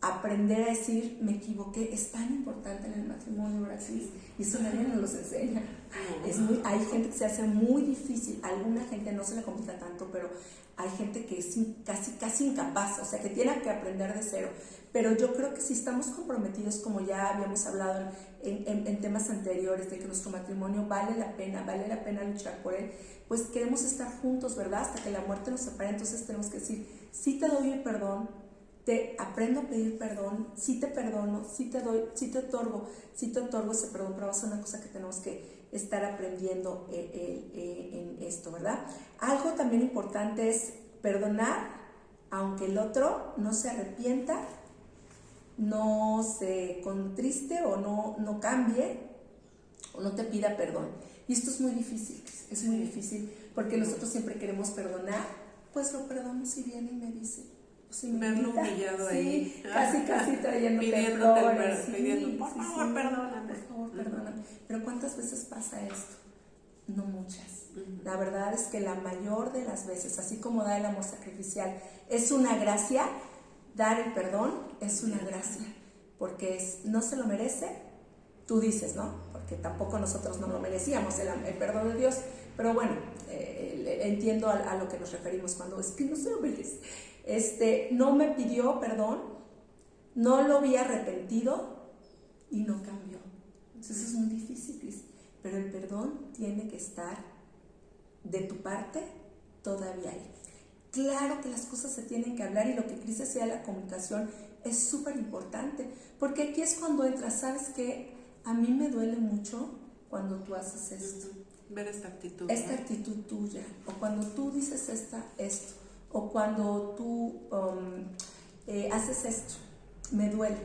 S1: Aprender a decir, me equivoqué, es tan importante en el matrimonio, Brasil, y eso nadie nos los enseña. Hay gente que se hace muy difícil, alguna gente no se le complica tanto, pero hay gente que es casi incapaz, o sea, que tiene que aprender de cero. Pero yo creo que si estamos comprometidos, como ya habíamos hablado en temas anteriores, de que nuestro matrimonio vale la pena luchar por él, pues queremos estar juntos, ¿verdad? Hasta que la muerte nos separe. Entonces tenemos que decir, sí te doy el perdón, te aprendo a pedir perdón, sí te perdono, sí te otorgo ese perdón, pero va a ser una cosa que tenemos que estar aprendiendo en esto, ¿verdad? Algo también importante es perdonar, aunque el otro no se arrepienta, no se contriste o no cambie o no te pida perdón. Y esto es muy difícil, porque nosotros siempre queremos perdonar, pues lo perdono si viene y me dice. Si me
S2: verlo humillado ahí.
S1: Casi trayéndote
S2: flores.
S1: Por favor, perdóname. Pero ¿cuántas veces pasa esto? No muchas. La verdad es que la mayor de las veces, así como da el amor sacrificial, es una gracia, dar el perdón es una gracia, porque no se lo merece, tú dices, ¿no? Porque tampoco nosotros no lo merecíamos, el perdón de Dios, pero bueno, entiendo a lo que nos referimos cuando es que no se lo merece. No me pidió perdón, no lo vi arrepentido y no cambió. Entonces es muy difícil, Cris, pero el perdón tiene que estar de tu parte todavía ahí. Claro que las cosas se tienen que hablar y lo que Cris decía de la comunicación es súper importante, porque aquí es cuando entras, ¿sabes qué? A mí me duele mucho cuando tú haces esto.
S2: Ver esta actitud.
S1: Esta actitud tuya, o cuando tú dices esto, o cuando tú haces esto, me duele.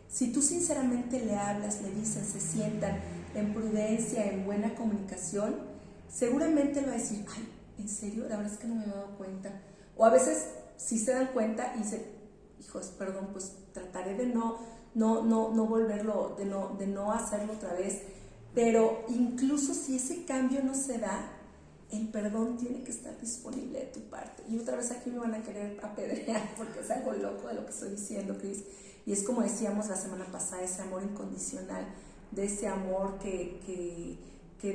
S1: Si tú sinceramente le hablas, le dices, se sientan en prudencia, en buena comunicación, seguramente le va a decir, ay, ¿en serio? La verdad es que no me he dado cuenta. O a veces si se dan cuenta y dicen, hijos, perdón, pues trataré de no volverlo, de no hacerlo otra vez. Pero incluso si ese cambio no se da, el perdón tiene que estar disponible de tu parte. Y otra vez aquí me van a querer apedrear porque es algo loco de lo que estoy diciendo, Cris. Y es como decíamos la semana pasada, ese amor incondicional, de ese amor que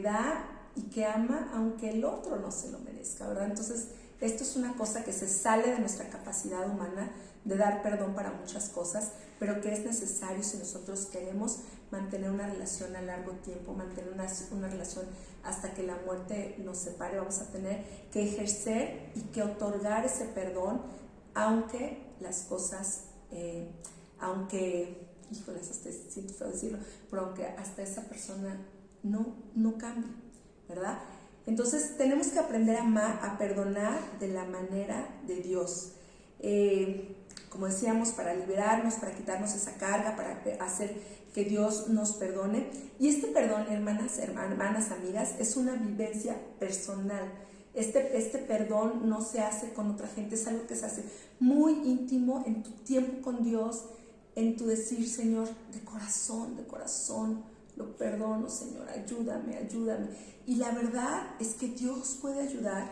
S1: da y que ama aunque el otro no se lo merezca, ¿verdad? Entonces, esto es una cosa que se sale de nuestra capacidad humana de dar perdón para muchas cosas, pero que es necesario si nosotros queremos mantener una relación a largo tiempo, mantener una relación hasta que la muerte nos separe. Vamos a tener que ejercer y que otorgar ese perdón, aunque las cosas, híjoles, hasta siento feo decirlo, pero aunque hasta esa persona no cambie, ¿verdad? Entonces tenemos que aprender a perdonar de la manera de Dios. Como decíamos, para liberarnos, para quitarnos esa carga, para hacer que Dios nos perdone. Y este perdón, hermanas, amigas, es una vivencia personal. Este perdón no se hace con otra gente, es algo que se hace muy íntimo en tu tiempo con Dios, en tu decir, Señor, de corazón, lo perdono, Señor, ayúdame. Y la verdad es que Dios puede ayudar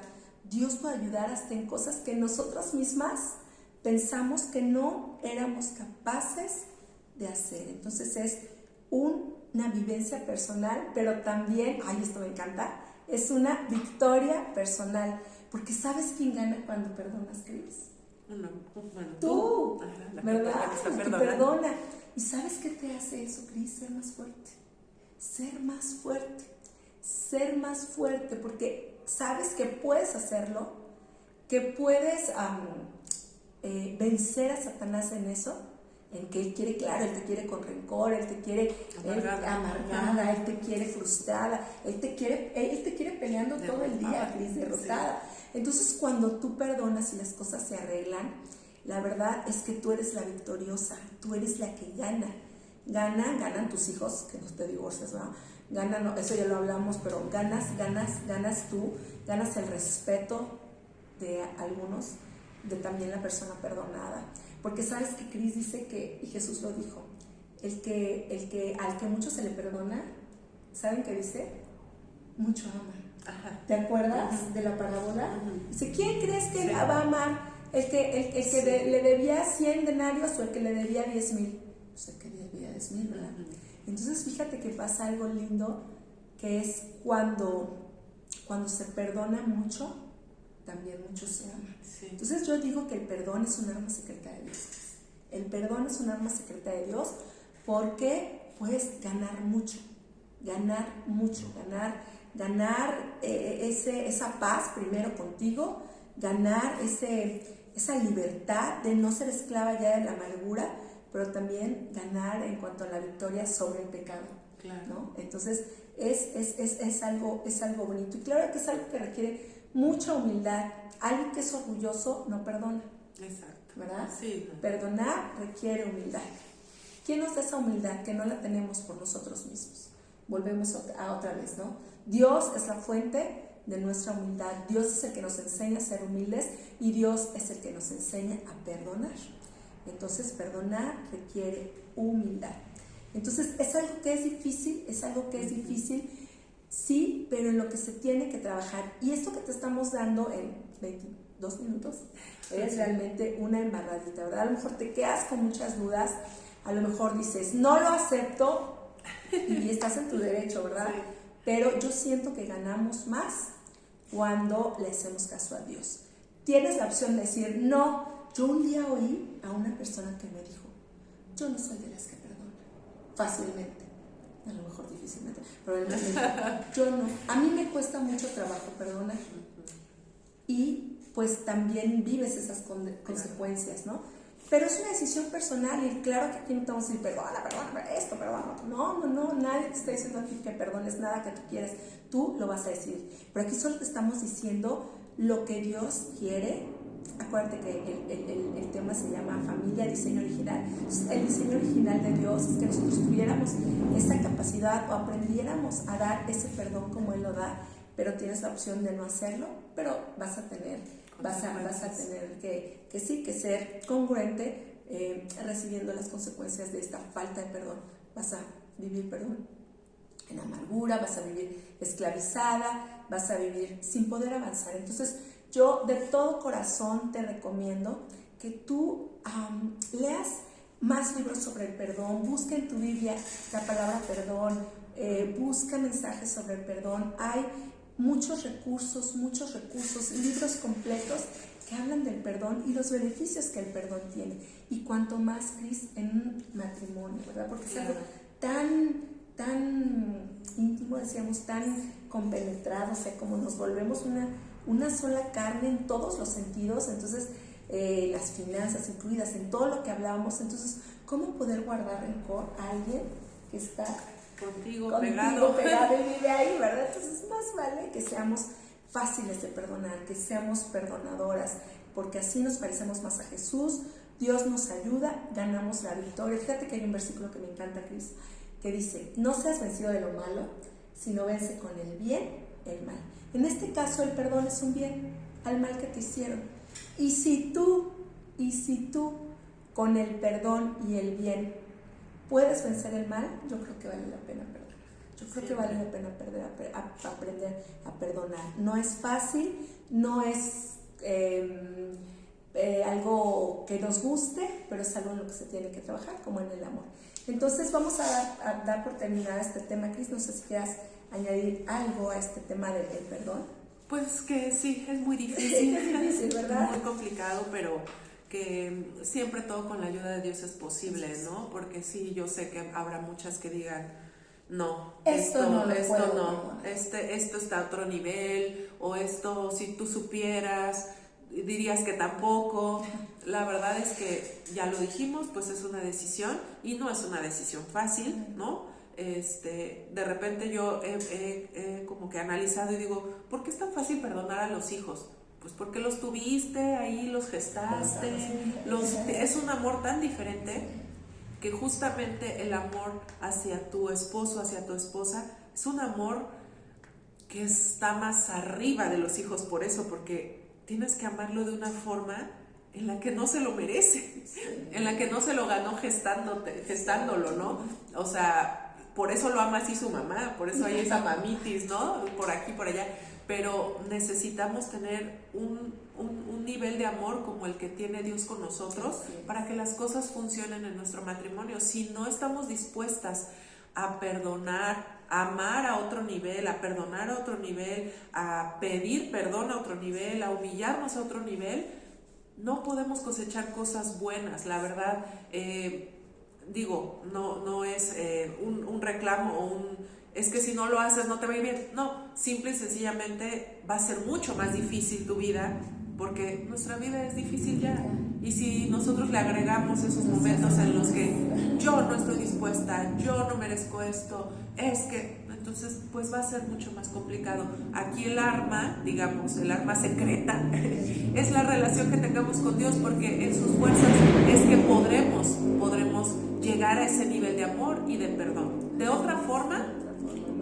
S1: hasta en cosas que nosotras mismas pensamos que no éramos capaces de hacer. Entonces es una vivencia personal, pero también, esto me encanta, es una victoria personal, porque ¿sabes quién gana cuando perdonas, Cris?
S2: Bueno,
S1: tú, ¿verdad?
S2: La que
S1: perdona. ¿Y sabes qué te hace eso, Cris? Ser más fuerte. ser más fuerte, porque sabes que puedes hacerlo, que puedes vencer a Satanás en eso, en que él quiere, claro, él te quiere con rencor, él te quiere amargada, él te quiere frustrada, él te quiere peleando todo el día, Cris, derrotada. Sí. Entonces, cuando tú perdonas y las cosas se arreglan, la verdad es que tú eres la victoriosa, tú eres la que gana. Ganan tus hijos, que no te divorcias, ¿verdad? No, eso ya lo hablamos, pero ganas tú, ganas el respeto de algunos, de también la persona perdonada. Porque sabes que Cris dice que, y Jesús lo dijo, al que mucho se le perdona, ¿saben qué dice? Mucho ama. Ajá. ¿Te acuerdas de la parábola? Dice, ¿quién crees que la va a amar? ¿El que le debía 100 denarios o el que le debía 10,000? Pues el que le debía 10,000, ¿verdad? Entonces fíjate que pasa algo lindo, que es cuando se perdona mucho, también mucho se ama. Sí. Entonces yo digo que el perdón es un arma secreta de Dios. El perdón es un arma secreta de Dios porque puedes ganar mucho, ganar esa paz primero contigo, ganar esa libertad de no ser esclava ya de la amargura, pero también ganar en cuanto a la victoria sobre el pecado. Claro. ¿No? Entonces es algo bonito, y claro que es algo que requiere mucha humildad. Alguien que es orgulloso no perdona. Exacto. ¿Verdad? Sí. Perdonar requiere humildad. ¿Quién nos da esa humildad que no la tenemos por nosotros mismos? Volvemos a otra vez, ¿no? Dios es la fuente de nuestra humildad. Dios es el que nos enseña a ser humildes y Dios es el que nos enseña a perdonar. Entonces, perdonar requiere humildad. Entonces, es algo que es difícil, sí, pero en lo que se tiene que trabajar. Y esto que te estamos dando en 22 minutos es realmente una embarradita, ¿verdad? A lo mejor te quedas con muchas dudas, a lo mejor dices, no lo acepto, y estás en tu derecho, ¿verdad? Sí. Pero yo siento que ganamos más cuando le hacemos caso a Dios. Tienes la opción de decir, no. Yo un día oí a una persona que me dijo, yo no soy de las que perdona fácilmente, a lo mejor difícilmente, pero él me dijo, yo no, a mí me cuesta mucho trabajo perdonar. Y pues también vives esas consecuencias, ¿no? Pero es una decisión personal, y claro que aquí no te vamos a decir, perdona esto, perdona. No, nadie te está diciendo aquí que perdones nada que tú quieres, tú lo vas a decir. Pero aquí solo te estamos diciendo lo que Dios quiere. Acuérdate que el tema se llama familia, diseño original. Entonces, el diseño original de Dios es que nosotros tuviéramos esa capacidad o aprendiéramos a dar ese perdón como Él lo da, pero tienes la opción de no hacerlo, pero vas a tener que ser congruente recibiendo las consecuencias de esta falta de perdón. Vas a vivir, en amargura, vas a vivir esclavizada, vas a vivir sin poder avanzar. Entonces, yo de todo corazón te recomiendo que tú leas más libros sobre el perdón, busca en tu Biblia la palabra perdón, busca mensajes sobre el perdón. Hay muchos recursos, libros completos que hablan del perdón y los beneficios que el perdón tiene. Y cuanto más, Cris, en un matrimonio, ¿verdad? Porque es algo tan íntimo, decíamos, tan compenetrado, o sea, como nos volvemos una sola carne en todos los sentidos. Entonces, las finanzas incluidas, en todo lo que hablábamos. Entonces, ¿cómo poder guardar rencor a alguien que está contigo pegado y vive ahí, ¿verdad? Entonces, más vale que seamos fáciles de perdonar, que seamos perdonadoras, porque así nos parecemos más a Jesús. Dios nos ayuda, ganamos la victoria. Fíjate que hay un versículo que me encanta, Cris, que dice, no seas vencido de lo malo, sino vence con el bien el mal. En este caso, el perdón es un bien al mal que te hicieron. Y si tú con el perdón y el bien puedes vencer el mal, yo creo que vale la pena perdonar. Yo creo que vale la pena aprender a perdonar. No es fácil, no es algo que nos guste, pero es algo en lo que se tiene que trabajar, como en el amor. Entonces vamos a dar por terminada este tema, Cris. No sé si quieras añadir algo a este tema del perdón.
S2: Pues que sí, es muy difícil.
S1: Es difícil, ¿verdad?
S2: Muy complicado, pero que siempre todo con la ayuda de Dios es posible, ¿no? Porque sí, yo sé que habrá muchas que digan, no,
S1: esto no,
S2: esto está a otro nivel, o esto si tú supieras, dirías que tampoco. La verdad es que ya lo dijimos, pues es una decisión y no es una decisión fácil, ¿no? De repente yo he como que analizado y digo, ¿por qué es tan fácil perdonar a los hijos? Pues porque los tuviste, ahí los gestaste, es un amor tan diferente que justamente el amor hacia tu esposo, hacia tu esposa, es un amor que está más arriba de los hijos por eso, porque tienes que amarlo de una forma en la que no se lo merece, en la que no se lo ganó gestándolo, ¿no? O sea, por eso lo ama así su mamá, por eso hay esa mamitis, ¿no? Por aquí, por allá. Pero necesitamos tener un nivel de amor como el que tiene Dios con nosotros para que las cosas funcionen en nuestro matrimonio. Si no estamos dispuestas a perdonar, a amar a otro nivel, a perdonar a otro nivel, a pedir perdón a otro nivel, a humillarnos a otro nivel, no podemos cosechar cosas buenas. La verdad, no es un reclamo o es que si no lo haces no te va a ir bien. No, simple y sencillamente va a ser mucho más difícil tu vida, porque nuestra vida es difícil ya. Y si nosotros le agregamos esos momentos en los que yo no estoy dispuesta, yo no merezco esto, es que, entonces pues va a ser mucho más complicado. Aquí el arma, digamos, el arma secreta es la relación que tengamos con Dios, porque en sus fuerzas es que podremos llegar a ese nivel de amor y de perdón. De otra forma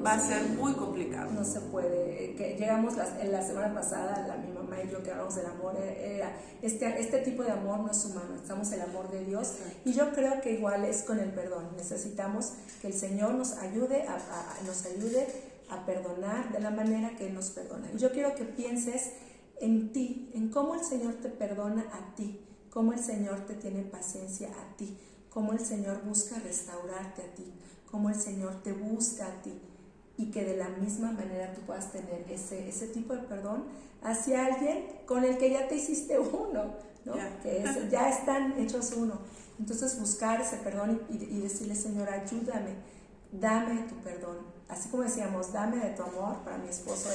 S2: va a ser muy complicado.
S1: No se puede. Llegamos en la semana pasada, mi mamá y yo, que hablamos del amor, era este tipo de amor no es humano, necesitamos el amor de Dios. Exacto. Y yo creo que igual es con el perdón. Necesitamos que el Señor nos ayude a perdonar de la manera que Él nos perdona. Y yo quiero que pienses en ti, en cómo el Señor te perdona a ti, cómo el Señor te tiene paciencia a ti, cómo el Señor busca restaurarte a ti, cómo el Señor te busca a ti. Y que de la misma manera tú puedas tener ese tipo de perdón hacia alguien con el que ya te hiciste uno, ¿no? Que ya están hechos uno. Entonces buscar ese perdón y decirle, Señor, ayúdame, dame tu perdón. Así como decíamos, dame de tu amor, para mi esposo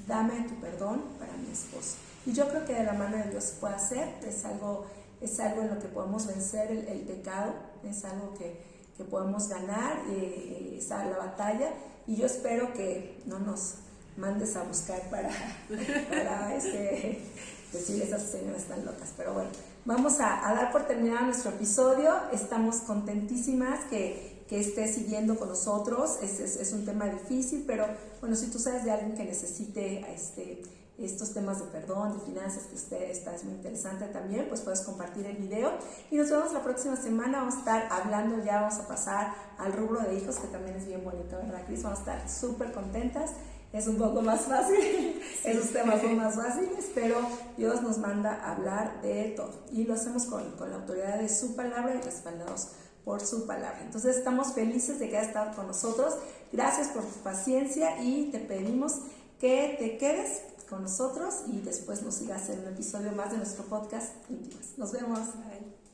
S1: dame tu perdón para mi esposo. Y yo creo que de la mano de Dios se puede hacer, es algo en lo que podemos vencer el pecado, es algo que podemos ganar la batalla. Y yo espero que no nos mandes a buscar para decir esas señoras están locas. Pero bueno, vamos a dar por terminado nuestro episodio. Estamos contentísimas que estés siguiendo con nosotros. Es un tema difícil, pero bueno, si tú sabes de alguien que necesite estos temas de perdón, de finanzas, que es muy interesante también, pues puedes compartir el video. Y nos vemos la próxima semana. Vamos a estar hablando, ya vamos a pasar al rubro de hijos, que también es bien bonito, ¿verdad, Cris? Vamos a estar súper contentas. Es un poco más fácil, esos temas son más fáciles, pero Dios nos manda a hablar de todo. Y lo hacemos con la autoridad de su palabra y respaldados por su palabra. Entonces estamos felices de que hayas estado con nosotros. Gracias por tu paciencia y te pedimos que te quedes con nosotros y después nos sigas en un episodio más de nuestro podcast Íntimas. Nos vemos.
S2: Bye.